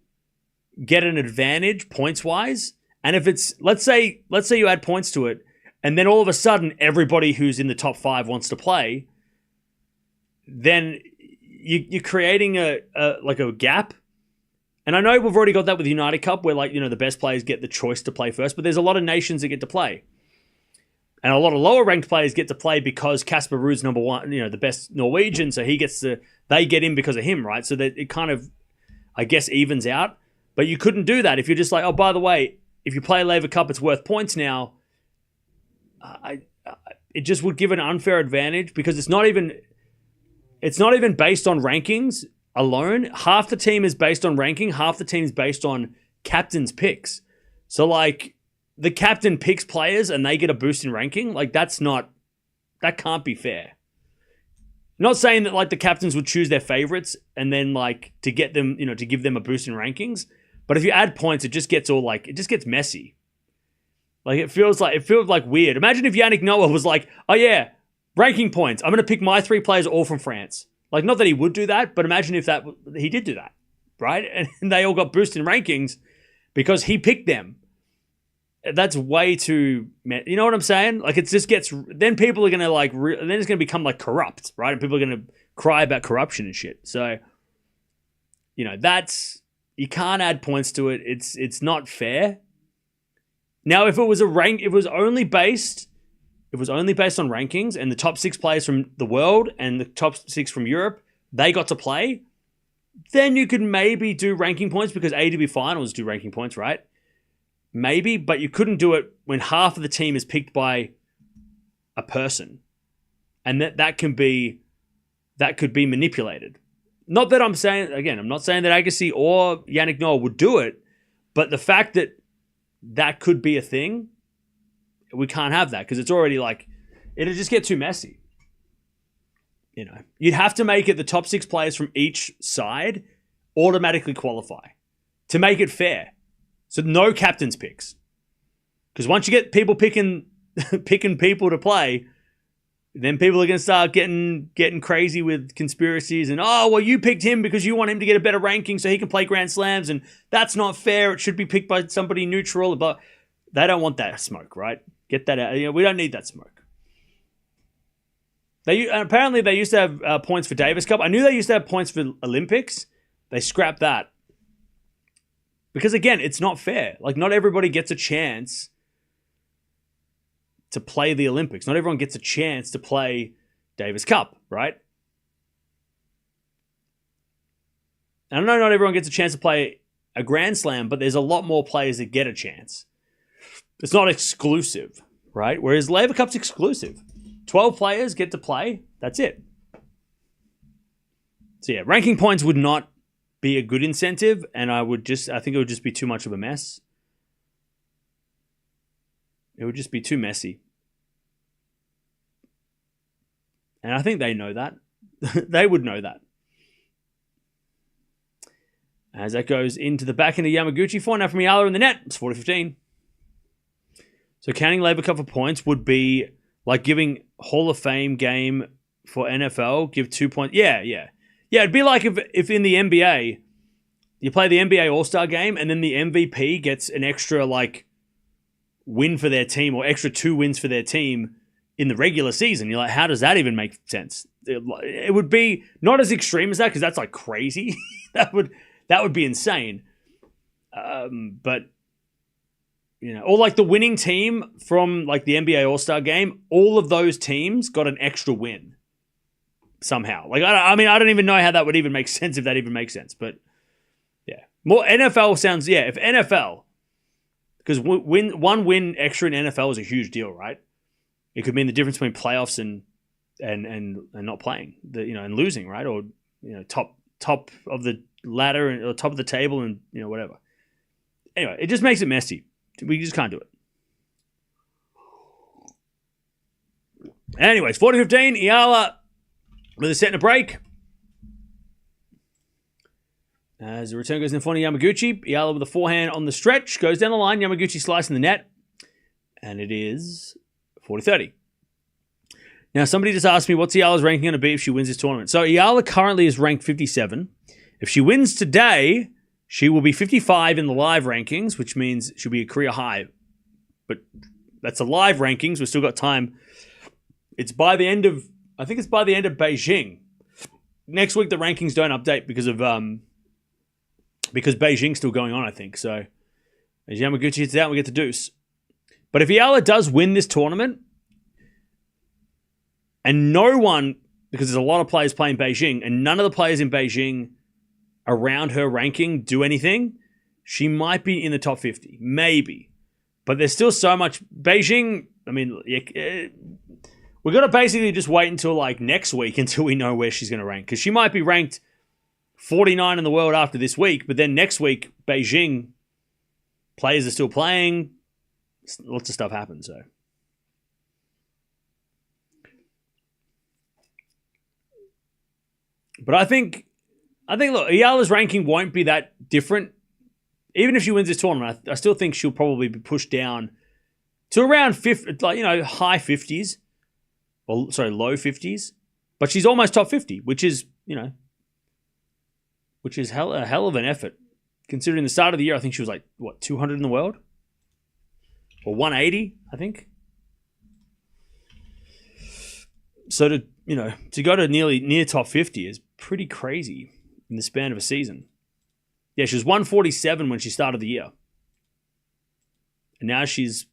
get an advantage points-wise. And if it's, let's say you add points to it, and then all of a sudden everybody who's in the top 5 wants to play, then you're creating a gap. And I know we've already got that with the United Cup where the best players get the choice to play first, but there's a lot of nations that get to play. And a lot of lower ranked players get to play because Casper Ruud's number one, the best Norwegian, so they get in because of him, right? So that it kind of, I guess, evens out. But you couldn't do that if you're just like, oh, by the way, if you play Laver Cup, it's worth points now. It just would give an unfair advantage because it's not even based on rankings alone. Half the team is based on ranking. Half the team is based on captain's picks. So the captain picks players and they get a boost in ranking. That can't be fair. Not saying that the captains would choose their favorites and then to get them, to give them a boost in rankings. But if you add points, it just gets it just gets messy. It feels like weird. Imagine if Yannick Noah was like, oh yeah, ranking points. I'm going to pick my 3 players all from France. Like, not that he would do that, but imagine if he did do that, right? And they all got boosted in rankings because he picked them. That's way too, you know what I'm saying? Like, it just gets, then people are going to like, then it's going to become like corrupt, right? And people are going to cry about corruption and shit. So, you know, you can't add points to it. It's not fair. Now, if it was only based on rankings and the top 6 players from the world and the top 6 from Europe, they got to play, then you could maybe do ranking points because ATP finals do ranking points, right? Maybe, but you couldn't do it when half of the team is picked by a person. And that could be manipulated. Not that I'm saying, again, I'm not saying that Agassi or Yannick Noah would do it, but the fact that could be a thing, we can't have that because it's already like, it'll just get too messy. You know, you'd have to make it the top 6 players from each side automatically qualify to make it fair. So no captain's picks. Because once you get people picking people to play, then people are going to start getting crazy with conspiracies and, oh, well, you picked him because you want him to get a better ranking so he can play Grand Slams, and that's not fair. It should be picked by somebody neutral. But they don't want that smoke, right? Get that out. You know, we don't need that smoke. Apparently they used to have points for Davis Cup. I knew they used to have points for Olympics. They scrapped that. Because, again, it's not fair. Like, not everybody gets a chance to play the Olympics. Not everyone gets a chance to play Davis Cup, right? And I know not everyone gets a chance to play a Grand Slam, but there's a lot more players that get a chance. It's not exclusive, right? Whereas Laver Cup's exclusive. 12 players get to play. That's it. So, yeah, ranking points would not be a good incentive, and I think it would just be too much of a mess. It would just be too messy. And I think they know that. They would know that. As that goes into the back end of Yamaguchi, 4-0 from Eala in the net. It's 40-15. So counting Laver Cup for points would be like giving Hall of Fame game for NFL, give 2 points. Yeah. Yeah, it'd be like if in the NBA, you play the NBA All-Star game and then the MVP gets an extra like win for their team or extra 2 wins for their team in the regular season. You're like, how does that even make sense? It would be not as extreme as that because that's like crazy. that would be insane. But you know, or like the winning team from like the NBA All-Star game, all of those teams got an extra win somehow. Like I mean, I don't even know how that would even make sense, if that even makes sense. But yeah, more NFL sounds. Yeah, if NFL, because one win extra in NFL is a huge deal, right? It could mean the difference between playoffs and not playing, and losing, right? Or top of the ladder or top of the table and whatever. Anyway, it just makes it messy. We just can't do it. Anyways, 40-15, Eala with a set and a break. As the return goes in front of Yamaguchi, Eala with a forehand on the stretch, goes down the line, Yamaguchi slicing the net, and it is 40-30. Now, somebody just asked me, what's Eala's ranking going to be if she wins this tournament? So Eala currently is ranked 57. If she wins today, she will be 55 in the live rankings, which means she'll be a career high. But that's the live rankings. We've still got time. It's by the end of Beijing. Next week, the rankings don't update because Beijing's still going on, I think. So as Yamaguchi hits out, we get the deuce. But if Eala does win this tournament, and no one, because there's a lot of players playing Beijing, and none of the players in Beijing around her ranking do anything, she might be in the top 50. Maybe. But there's still so much. Beijing, I mean, we've got to basically just wait until like next week until we know where she's going to rank. Because she might be ranked 49 in the world after this week, but then next week, Beijing, players are still playing. Lots of stuff happens, so. But I think, look, Eala's ranking won't be that different. Even if she wins this tournament, I still think she'll probably be pushed down to around 50, high 50s. Or, sorry, low 50s. But she's almost top 50, which is a hell of an effort. Considering the start of the year, I think she was 200 in the world? Or 180, I think. So to go to near top 50 is pretty crazy in the span of a season. Yeah, she was 147 when she started the year. And now she's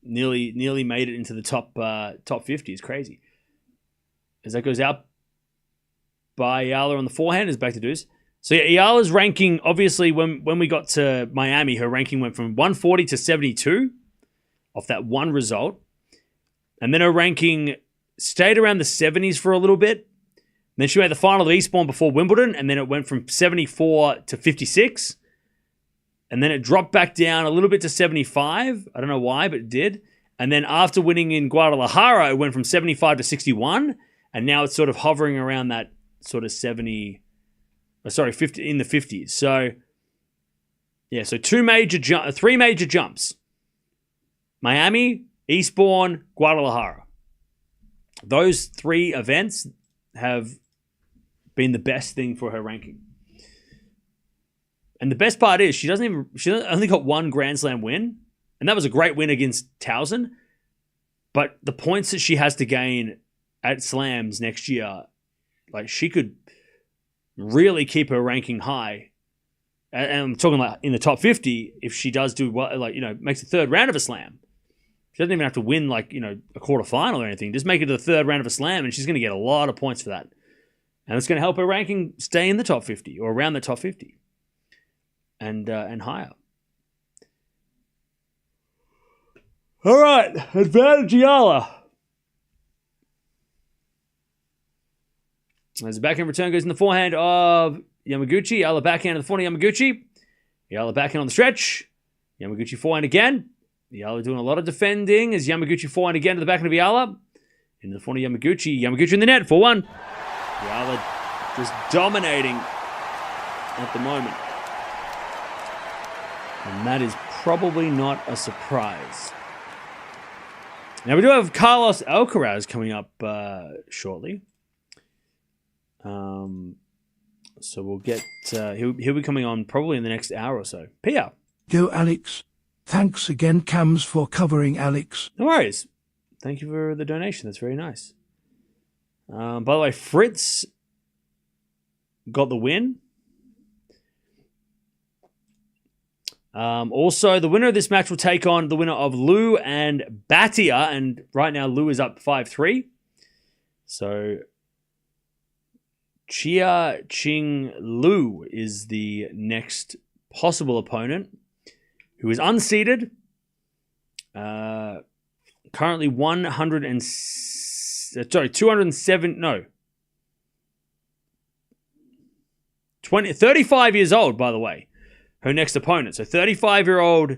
nearly made it into the top 50 is crazy. As that goes out by Eala on the forehand, is back to deuce. So yeah, Eala's ranking, obviously, when we got to Miami, her ranking went from 140 to 72 off that one result. And then her ranking stayed around the 70s for a little bit. And then she made the final of Eastbourne before Wimbledon, and then it went from 74 to 56. And then it dropped back down a little bit to 75. I don't know why, but it did. And then after winning in Guadalajara, it went from 75 to 61. And now it's sort of hovering around that sort of 50 in the 50s. So, yeah, so three major jumps. Miami, Eastbourne, Guadalajara. Those three events have been the best thing for her ranking. And the best part is she only got one Grand Slam win, and that was a great win against Towson. But the points that she has to gain at slams next year, she could really keep her ranking high. And I'm talking in the top 50 if she does do well, makes the third round of a slam. She doesn't even have to win a quarterfinal or anything. Just make it to the third round of a slam, and she's going to get a lot of points for that. And it's going to help her ranking stay in the top 50 or around the top 50 and higher. All right, advantage Eala. As the backhand return goes in the forehand of Yamaguchi. Eala backhand of the forehand of Yamaguchi. Eala backhand on the stretch. Yamaguchi forehand again. Eala doing a lot of defending as Yamaguchi forehand again to the backhand of Eala. Into the forehand of Yamaguchi. Yamaguchi in the net, 4-1. Eala just dominating at the moment. And that is probably not a surprise. Now we do have Carlos Alcaraz coming up shortly. So we'll get he'll be coming on probably in the next hour or so. Pia. Go Alex. Thanks again, Cams, for covering Alex. No worries. Thank you for the donation. That's very nice. By the way, Fritz got the win. Also, the winner of this match will take on the winner of Liu and Batia, and right now Liu is up 5-3. So Chia Ching Liu is the next possible opponent, who is unseeded. Currently 35 years old, by the way. Her next opponent. So 35-year-old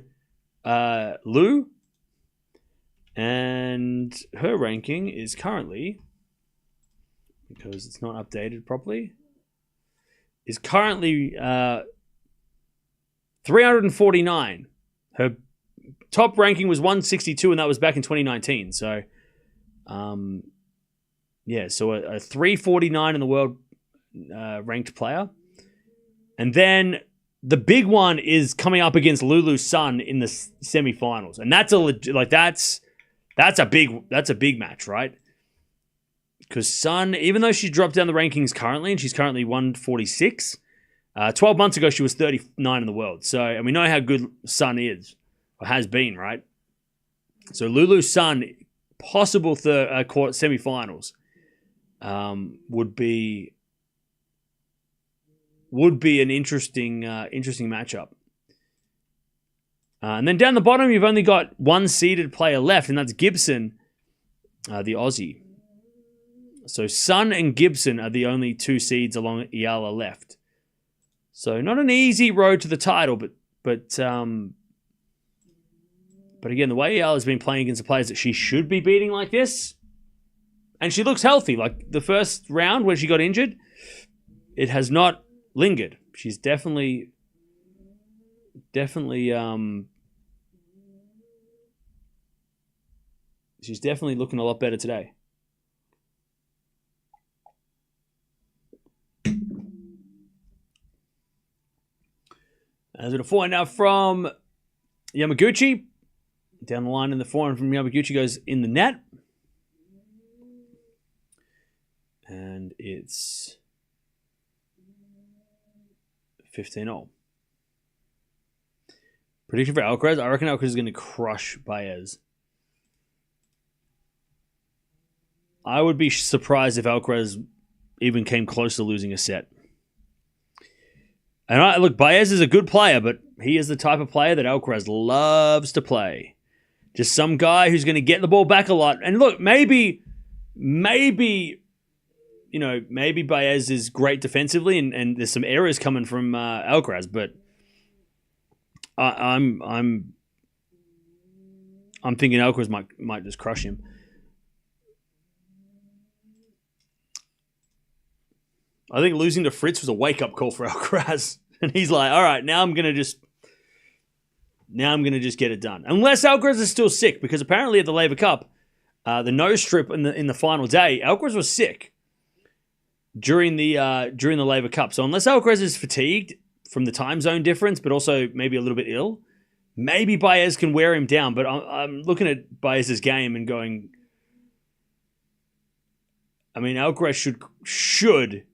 Liu. And her ranking is currently, because it's not updated properly, is currently 349. Her top ranking was 162, and that was back in 2019. So, so a 349 in the world ranked player. And then the big one is coming up against Lulu Sun in the semifinals, and that's a big match, right? Because Sun, even though she dropped down the rankings currently, and she's currently 146, 12 months ago she was 39 in the world. So, and we know how good Sun is or has been, right? So Lulu Sun, possible court semifinals, would be an interesting matchup. And then down the bottom, you've only got one seeded player left, and that's Gibson, the Aussie. So Sun and Gibson are the only two seeds along Eala left. So not an easy road to the title, but again, the way Eala's been playing against the players that she should be beating like this, and she looks healthy. Like the first round where she got injured, it has not lingered. She's definitely She's definitely looking a lot better today. As a forehand now from Yamaguchi. Down the line in the forehand from Yamaguchi goes in the net. And it's 15-0. Prediction for Alcaraz. I reckon Alcaraz is going to crush Baez. I would be surprised if Alcaraz even came close to losing a set. And look, Baez is a good player, but he is the type of player that Alcaraz loves to play. Just some guy who's going to get the ball back a lot. And look, maybe Baez is great defensively, and there's some errors coming from Alcaraz, but I'm thinking Alcaraz might just crush him. I think losing to Fritz was a wake-up call for Alcaraz. And he's like, all right, now I'm going to just get it done. Unless Alcaraz is still sick, because apparently at the Laver Cup, the nose strip in the final day, Alcaraz was sick during the Laver Cup. So unless Alcaraz is fatigued from the time zone difference, but also maybe a little bit ill, maybe Baez can wear him down. But I'm looking at Baez's game and going, I mean, Alcaraz should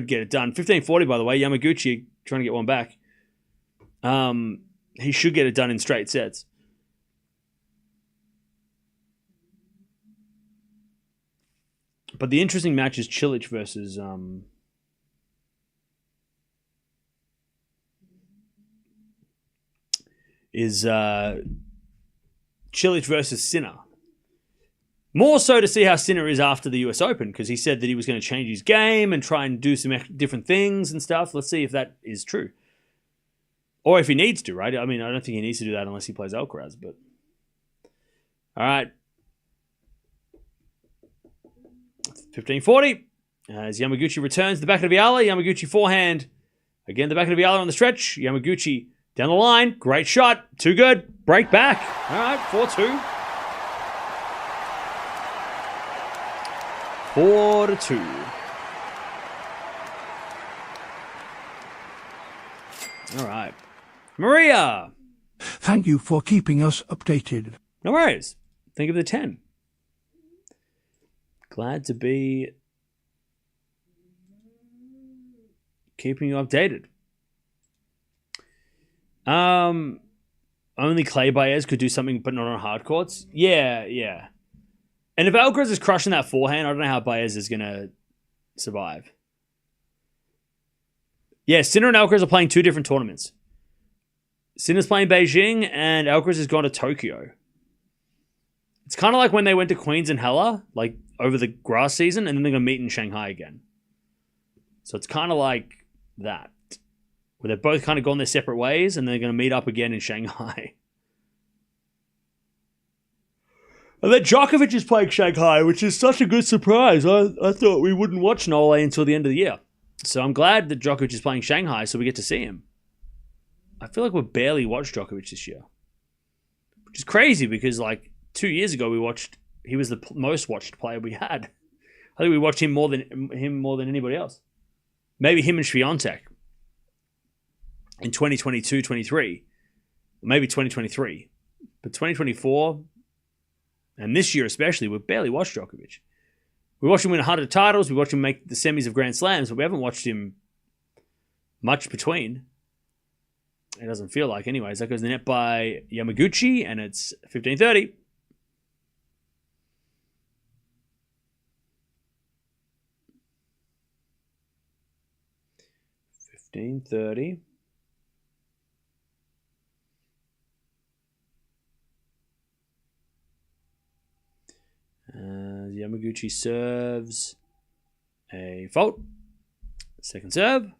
get it done. 15-40, by the way. Yamaguchi trying to get one back. He should get it done in straight sets. But the interesting match is Cilic versus Cilic versus Sinner. More so to see how Sinner is after the US Open, because he said that he was going to change his game and try and do some different things and stuff. Let's see if that is true. Or if he needs to, right? I mean, I don't think he needs to do that unless he plays Alcaraz, but... All right. 15-40. As Yamaguchi returns the back of Eala. Yamaguchi forehand. Again, the back of Eala on the stretch. Yamaguchi down the line. Great shot. Too good. Break back. All right, 4-2. 4-2. All right. Maria. Thank you for keeping us updated. No worries. Think of the 10. Glad to be keeping you updated. Only Clay Baez could do something, but not on hard courts. Yeah. And if Alcaraz is crushing that forehand, I don't know how Baez is going to survive. Yeah, Sinner and Alcaraz are playing two different tournaments. Sinner's playing Beijing, and Alcaraz has gone to Tokyo. It's kind of like when they went to Queens and Hella, like over the grass season, and then they're going to meet in Shanghai again. So it's kind of like that, where they've both kind of gone their separate ways, and they're going to meet up again in Shanghai. And then Djokovic is playing Shanghai, which is such a good surprise. I thought we wouldn't watch Nole until the end of the year. So I'm glad that Djokovic is playing Shanghai so we get to see him. I feel like we've barely watched Djokovic this year. Which is crazy because, 2 years ago, he was the most watched player we had. I think we watched him more than anybody else. Maybe him and Swiatek in 2022-23. Maybe 2023. But 2024... and this year especially, we've barely watched Djokovic. We watched him win 100 titles. We watched him make the semis of Grand Slams, but we haven't watched him much between. It doesn't feel like anyways. That goes in the net by Yamaguchi, and it's 15-30. Yamaguchi serves a fault. Second serve.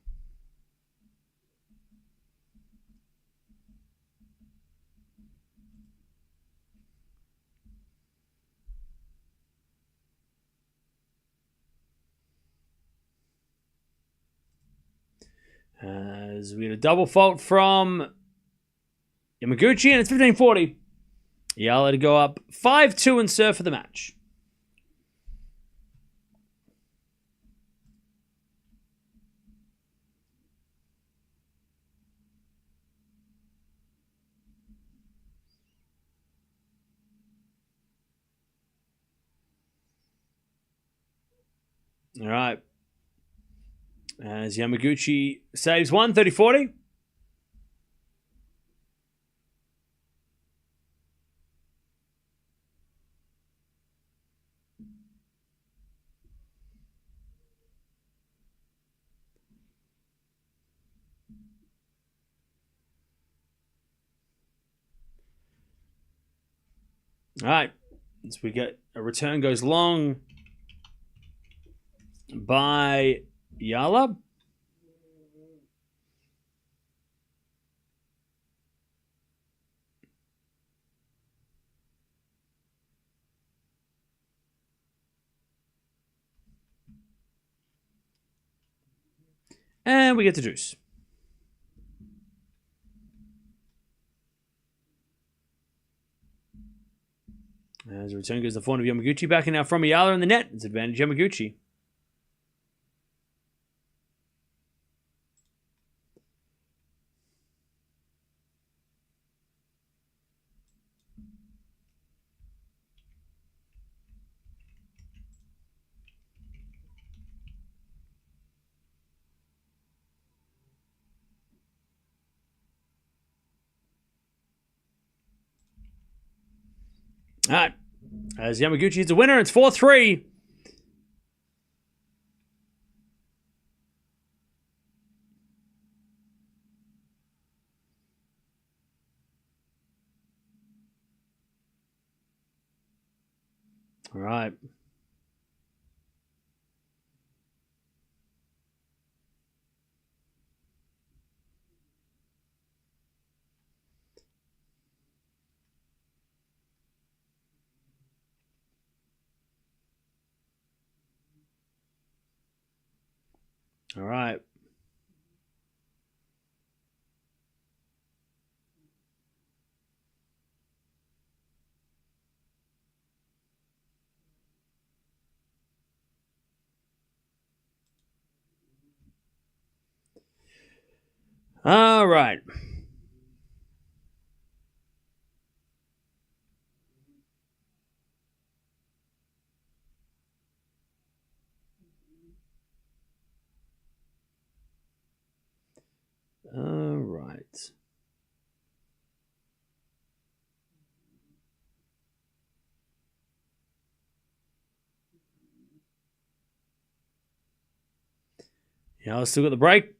As we get a double fault from Yamaguchi, and it's 15-40. Eala to go up 5-2 and serve for the match. All right. As Yamaguchi saves one, 30-40. All right. As we get a return goes long by Eala. And we get the deuce. As the return goes the forehand of Yamaguchi. Back in now from Eala in the net. It's advantage Yamaguchi. All right. As Yamaguchi is the winner, it's 4-3. All right. All right. All right. All right. Yeah, I've still got the break.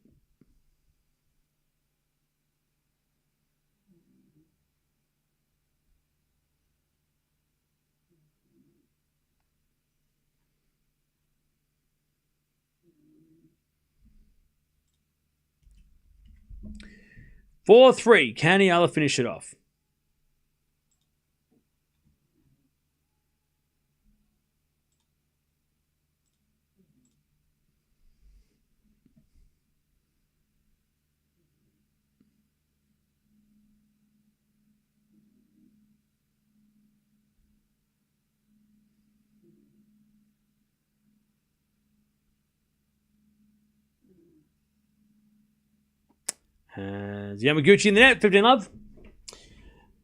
Four, 3. Can Eala finish it off? Has Yamaguchi in the net, 15 love.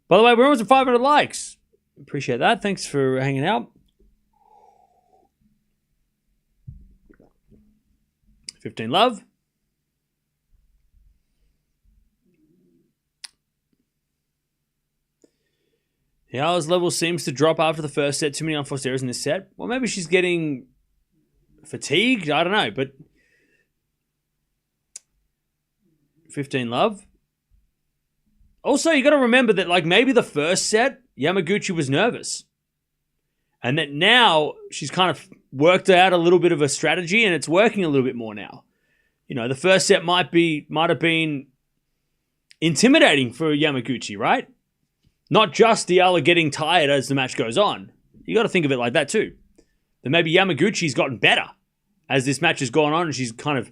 By the way, we're almost at 500 likes. Appreciate that. Thanks for hanging out. 15 love. Eala's level seems to drop after the first set. Too many unforced errors in this set. Well, maybe she's getting fatigued. I don't know, but 15 love. Also, you got to remember that, like, maybe the first set, Yamaguchi was nervous. And that now she's kind of worked out a little bit of a strategy and it's working a little bit more now. You know, the first set might have been intimidating for Yamaguchi, right? Not just Eala getting tired as the match goes on. You got to think of it like that too. That maybe Yamaguchi's gotten better as this match has gone on and she's kind of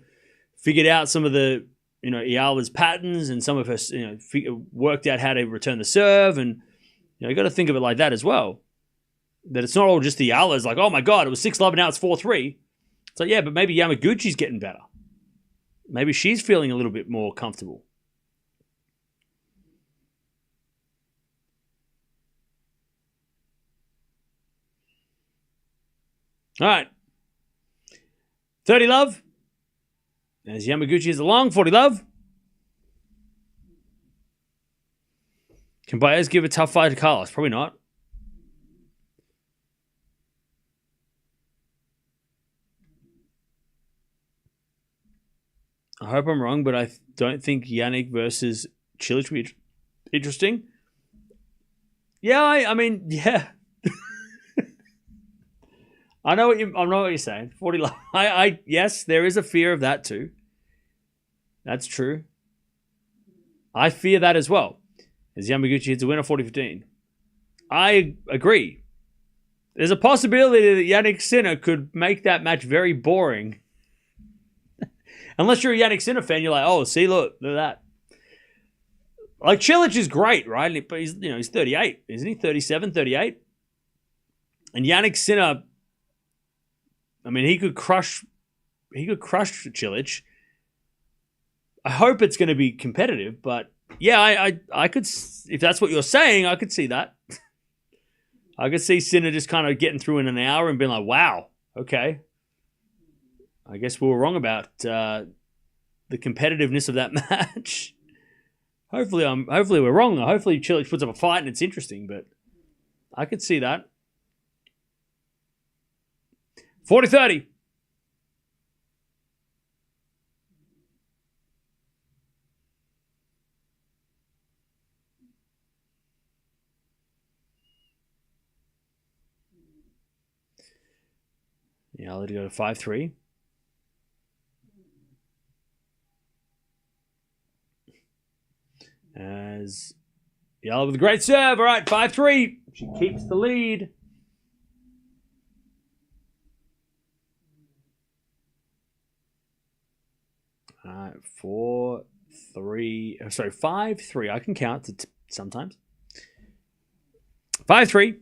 figured out some of the, you know, Eala's patterns and some of her, you know, worked out how to return the serve and You got to think of it like that as well. That it's not all just the Ealas, like, oh my God, it was 6-love and now it's 4-3. It's like, yeah, but maybe Yamaguchi's getting better. Maybe she's feeling a little bit more comfortable. All right. 30-love. As Yamaguchi is along, 40-love. Can Baez give a tough fight to Carlos? Probably not. I hope I'm wrong, but I don't think Jannik versus Cilic would be interesting. Yeah, I mean, yeah. I know what you're saying. 40-love. Yes, there is a fear of that too. That's true. I fear that as well. As Yamaguchi hits a winner 40-15. I agree. There's a possibility that Jannik Sinner could make that match very boring. Unless you're a Jannik Sinner fan, you're like, oh, see, look at that. Like, Cilic is great, right? But he's 38, isn't he? 37, 38? And Jannik Sinner, I mean, he could crush Cilic. I hope it's going to be competitive, but yeah, I could, if that's what you're saying, I could see that. I could see Sinner just kind of getting through in an hour and being like, wow, okay. I guess we were wrong about the competitiveness of that match. Hopefully we're wrong. Hopefully Cilic puts up a fight and it's interesting, but I could see that. 40-30. Yeah, I'll let it go to 5-3. As Eala with a great serve. All right, 5-3. She keeps the lead. All right, 4-3. Sorry, 5-3. I can count sometimes. 5-3.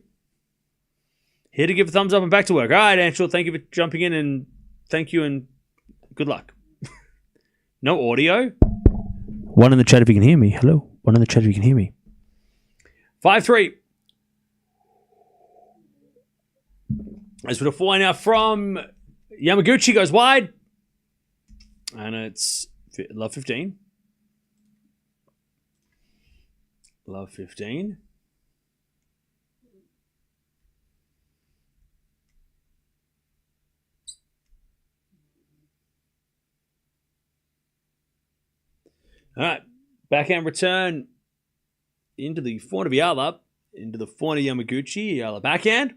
Here to give a thumbs up and back to work. All right, Anshul, thank you for jumping in and thank you and good luck. No audio. One in the chat if you can hear me. Hello. One in the chat if you can hear me. 5-3. As for the four now from Yamaguchi, goes wide. And it's love 15. Love 15. All right, backhand return into the forehand of Eala, into the forehand of Yamaguchi. Eala backhand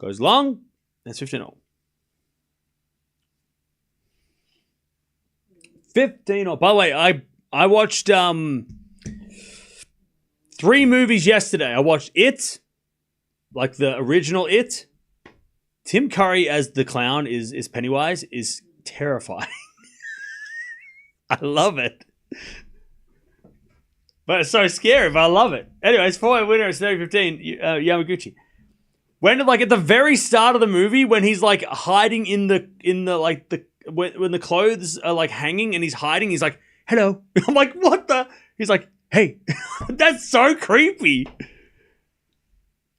goes long. That's 15-0. 15-0. By the way, I watched 3 movies yesterday. I watched It, like the original It. Tim Curry as the clown is Pennywise is terrifying. I love it. But it's so scary, but I love it. Anyways, 4-way winner, it's 30-15, Yamaguchi. When, like, at the very start of the movie, when he's, like, hiding in the when the clothes are, like, hanging and he's hiding, he's like, hello. I'm like, what the? He's like, hey. That's so creepy.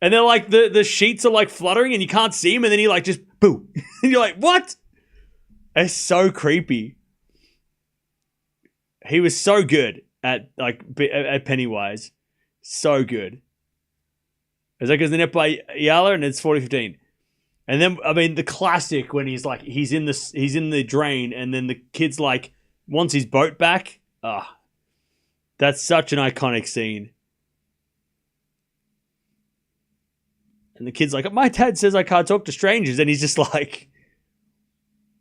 And then, like, the sheets are, like, fluttering and you can't see him, and then he, like, just, boo. And you're like, what? It's so creepy. He was so good at Pennywise. So good. It's like, it's the net by Eala and it's 40-15. And then, I mean, the classic when he's like, he's in the drain and then the kid's like, wants his boat back. That's such an iconic scene. And the kid's like, my dad says I can't talk to strangers. And he's just like,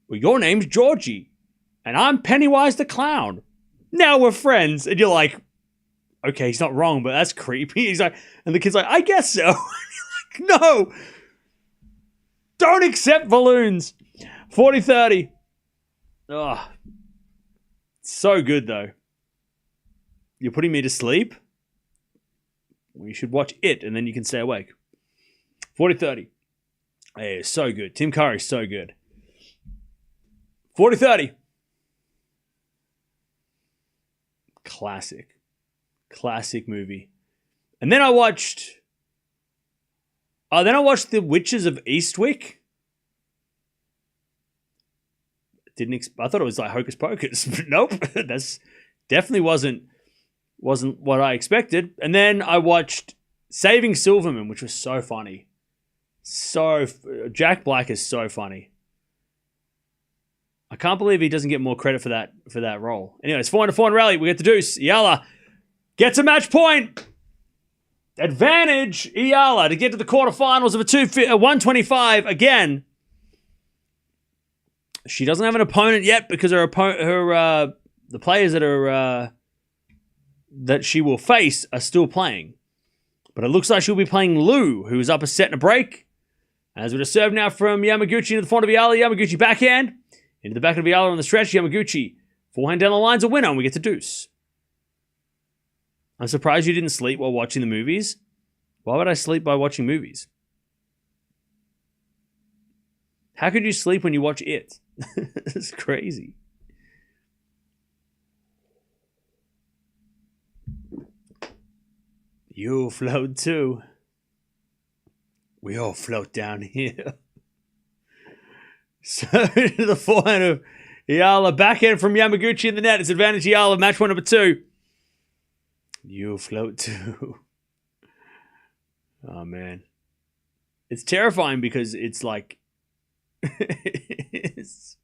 well, your name's Georgie. And I'm Pennywise the Clown. Now we're friends. And you're like, okay, he's not wrong, but that's creepy. He's like, and the kid's like, I guess so. Like, no. Don't accept balloons. 40-30. Oh, so good, though. You're putting me to sleep? You should watch it, and then you can stay awake. 40-30. Hey, so good. Tim Curry's so good. 40-30. Classic. Classic movie. And then I watched... The Witches of Eastwick. I thought it was like Hocus Pocus. But nope. That's definitely wasn't what I expected. And then I watched Saving Silverman, which was so funny. Jack Black is so funny. I can't believe he doesn't get more credit for that role. Anyway, it's 4-4 rally. We get the deuce. Eala gets a match point. Advantage, Eala, to get to the quarterfinals of a 125 again. She doesn't have an opponent yet because the players that she will face are still playing. But it looks like she'll be playing Liu, who's up a set and a break. As we just serve now from Yamaguchi into the front of Eala. Yamaguchi backhand. Into the back of Eala on the stretch. Yamaguchi, forehand down the line's a winner, and we get to deuce. I'm surprised you didn't sleep while watching the movies. Why would I sleep by watching movies? How could you sleep when you watch it? It's crazy. You float too. We all float down here. So into the forehand of Eala. Backhand from Yamaguchi in the net. It's advantage Eala. Match point number 2. You float too. Oh, man. It's terrifying because it's like... it's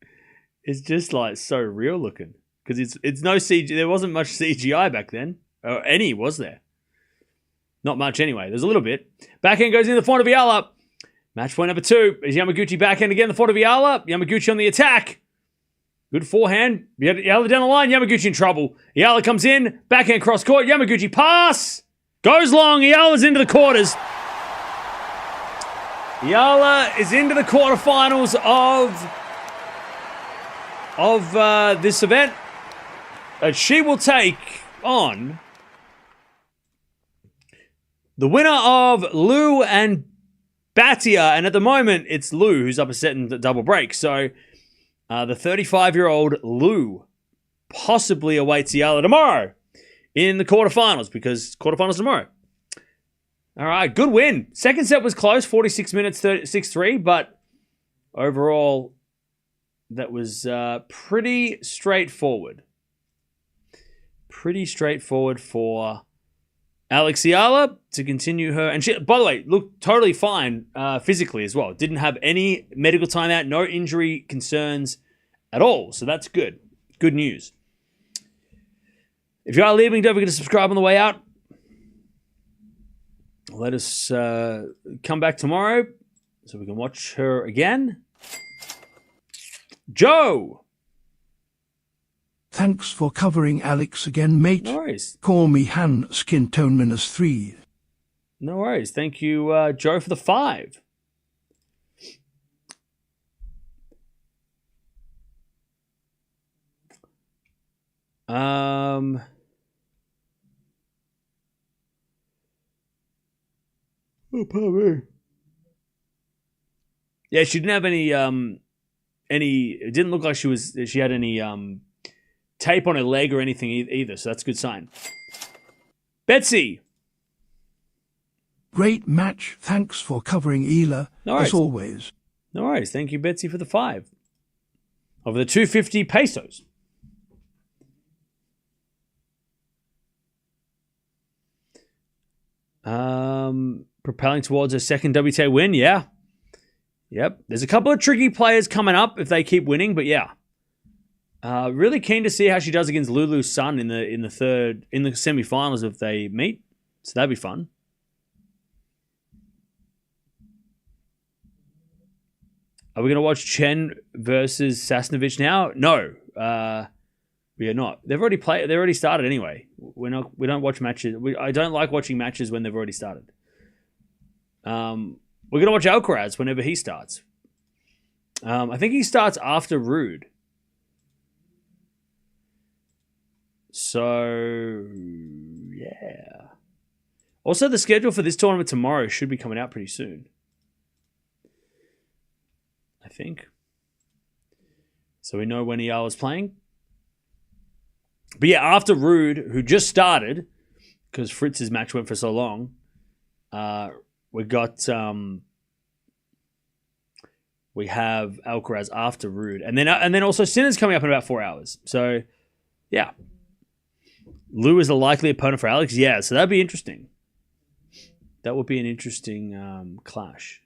just like so real looking. Because it's no CG. There wasn't much CGI back then. Or any, was there? Not much anyway. There's a little bit. Backhand goes in the front of Eala. Match point number 2 is Yamaguchi backhand again. The front of Eala. Yamaguchi on the attack. Good forehand. Eala down the line. Yamaguchi in trouble. Eala comes in. Backhand cross court. Yamaguchi pass. Goes long. Eala's into the quarters. Eala is into the quarterfinals of this event. She will take on the winner of Liu and Batia. And at the moment, it's Liu who's up a set in the double break. So... the 35-year-old Liu possibly awaits Eala tomorrow in the quarterfinals because quarterfinals tomorrow. All right, good win. Second set was close, 46 minutes, 6-3, but overall that was pretty straightforward. Pretty straightforward for Alex Eala to continue her. And she, by the way, looked totally fine physically as well. Didn't have any medical timeout, no injury concerns at all. So that's good. Good news. If you are leaving, don't forget to subscribe on the way out. Let us come back tomorrow so we can watch her again. Joe! Thanks for covering Alex again, mate. No worries. Call me Han, skin tone -3. No worries. Thank you, Joe, for the 5. Oh, pardon me. Yeah, she didn't have any. It didn't look like she had any tape on her leg or anything either. So that's a good sign. Betsy. Great match. Thanks for covering Eala, as always. No worries. Thank you, Betsy, for the 5. Over the 250 pesos. Propelling towards a second WTA win, yeah. Yep. There's a couple of tricky players coming up if they keep winning, but yeah. Really keen to see how she does against Lulu's son in the semi-finals if they meet. So that'd be fun. Are we going to watch Chen versus Sasnovich now? No, we are not. They've already played. They already started anyway. We don't watch matches. I don't like watching matches when they've already started. We're going to watch Alcaraz whenever he starts. I think he starts after Rude. So, yeah. Also, the schedule for this tournament tomorrow should be coming out pretty soon. I think. So we know when Eala's playing. But yeah, after Ruud, who just started, because Fritz's match went for so long, we have Alcaraz after Ruud. And then also Sinner's coming up in about 4 hours. So, yeah. Lou is a likely opponent for Alex. Yeah, so that'd be interesting. That would be an interesting clash.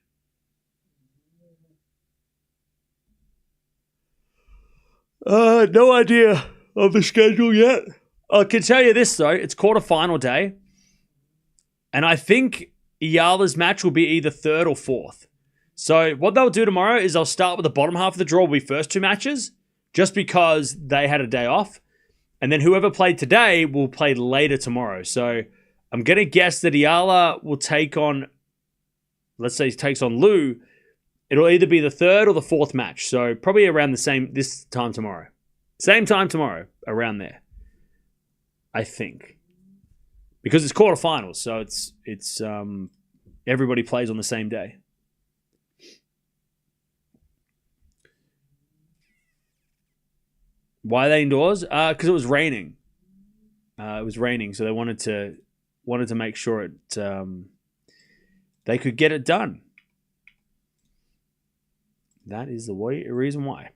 No idea of the schedule yet. I can tell you this, though. It's quarterfinal day. And I think Eala's match will be either third or fourth. So what they'll do tomorrow is they'll start with the bottom half of the draw will be first two matches, just because they had a day off. And then whoever played today will play later tomorrow. So I'm going to guess that Eala will take on, let's say he takes on Lou. It'll either be the third or the fourth match. So probably around this time tomorrow. Same time tomorrow, around there. I think. Because it's quarterfinals, so it's everybody plays on the same day. Why are they indoors? Because it was raining. It was raining, so they wanted to make sure they could get it done. That is the reason why.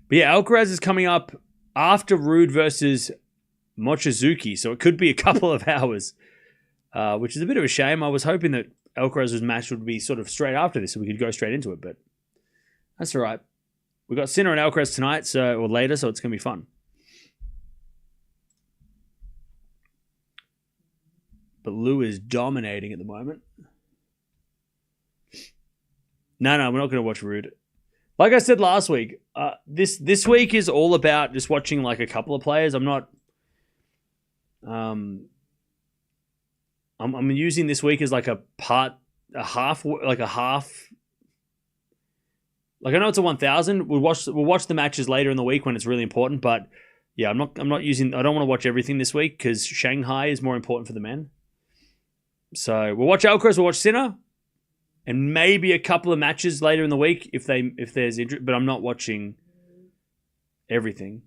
But yeah, Alcaraz is coming up after Ruud versus Mochizuki, so it could be a couple of hours, which is a bit of a shame. I was hoping that Alcaraz's match would be sort of straight after this, so we could go straight into it, but that's all right. We've got Sinner and Alcaraz tonight, or later, so it's going to be fun. But Lou is dominating at the moment. No, we're not going to watch Ruud. Like I said last week, this week is all about just watching like a couple of players. I'm not. I'm using this week as like a half. Like I know it's a 1,000. We'll watch the matches later in the week when it's really important. But yeah, I'm not using. I don't want to watch everything this week because Shanghai is more important for the men. So we'll watch Alcaraz. We'll watch Sinner. And maybe a couple of matches later in the week if there's interest, but I'm not watching everything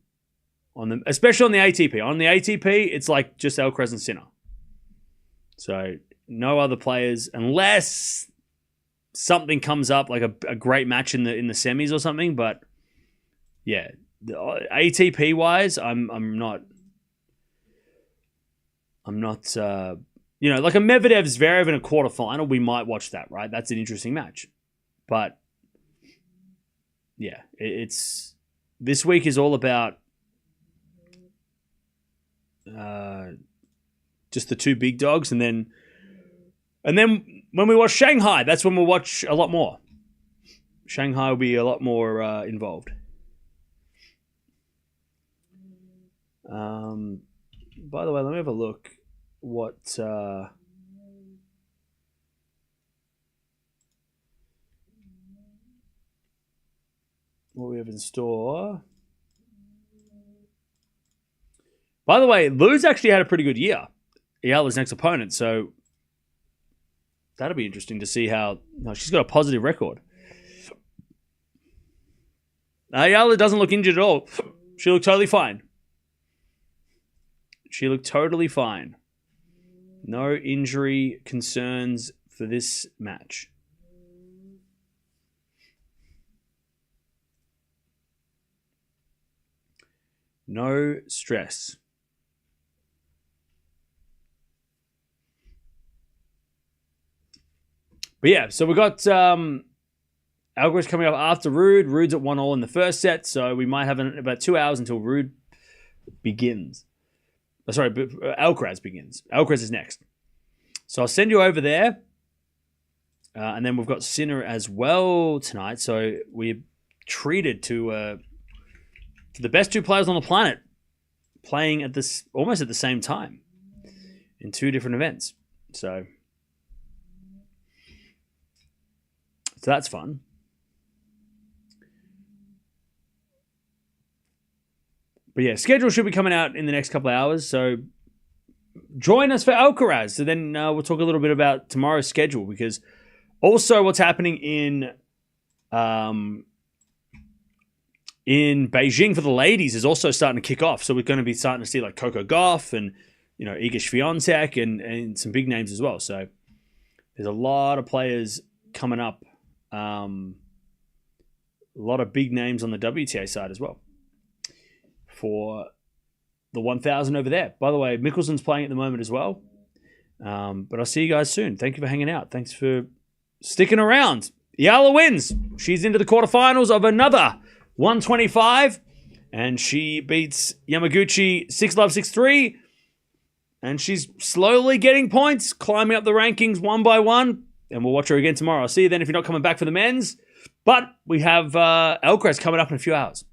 on them, especially on the ATP. On the ATP, it's like just Alcaraz and Sinner. So no other players unless something comes up like a great match in the semis or something. But yeah, ATP wise, I'm not. Like a Medvedev Zverev in a quarterfinal, we might watch that, right? That's an interesting match. But, yeah, it's this week is all about just the two big dogs. And then when we watch Shanghai, that's when we'll watch a lot more. Shanghai will be a lot more involved. By the way, let me have a look. What we have in store. By the way, Lou's actually had a pretty good year. Eala's next opponent, so that'll be interesting to see how. No, she's got a positive record. Eala doesn't look injured at all. She looked totally fine. No injury concerns for this match. No stress. But yeah, so we got Alcaraz coming up after Ruud. Ruud's at 1-1 in the first set, so we might have about 2 hours until Ruud begins. Alcaraz begins. Alcaraz is next. So I'll send you over there. And then we've got Sinner as well tonight. So we're treated to the best two players on the planet playing at this almost at the same time in two different events. So that's fun. But yeah, schedule should be coming out in the next couple of hours. So join us for Alcaraz. So then we'll talk a little bit about tomorrow's schedule, because also what's happening in Beijing for the ladies is also starting to kick off. So we're going to be starting to see like Coco Gauff and, Iga Swiatek and some big names as well. So there's a lot of players coming up. A lot of big names on the WTA side as well for the 1,000 over there. By the way, Mickelson's playing at the moment as well. But I'll see you guys soon. Thank you for hanging out. Thanks for sticking around. Eala wins. She's into the quarterfinals of another 125. And she beats Yamaguchi 6-love, 6-3. And she's slowly getting points, climbing up the rankings one by one. And we'll watch her again tomorrow. I'll see you then if you're not coming back for the men's. But we have Alcaraz coming up in a few hours.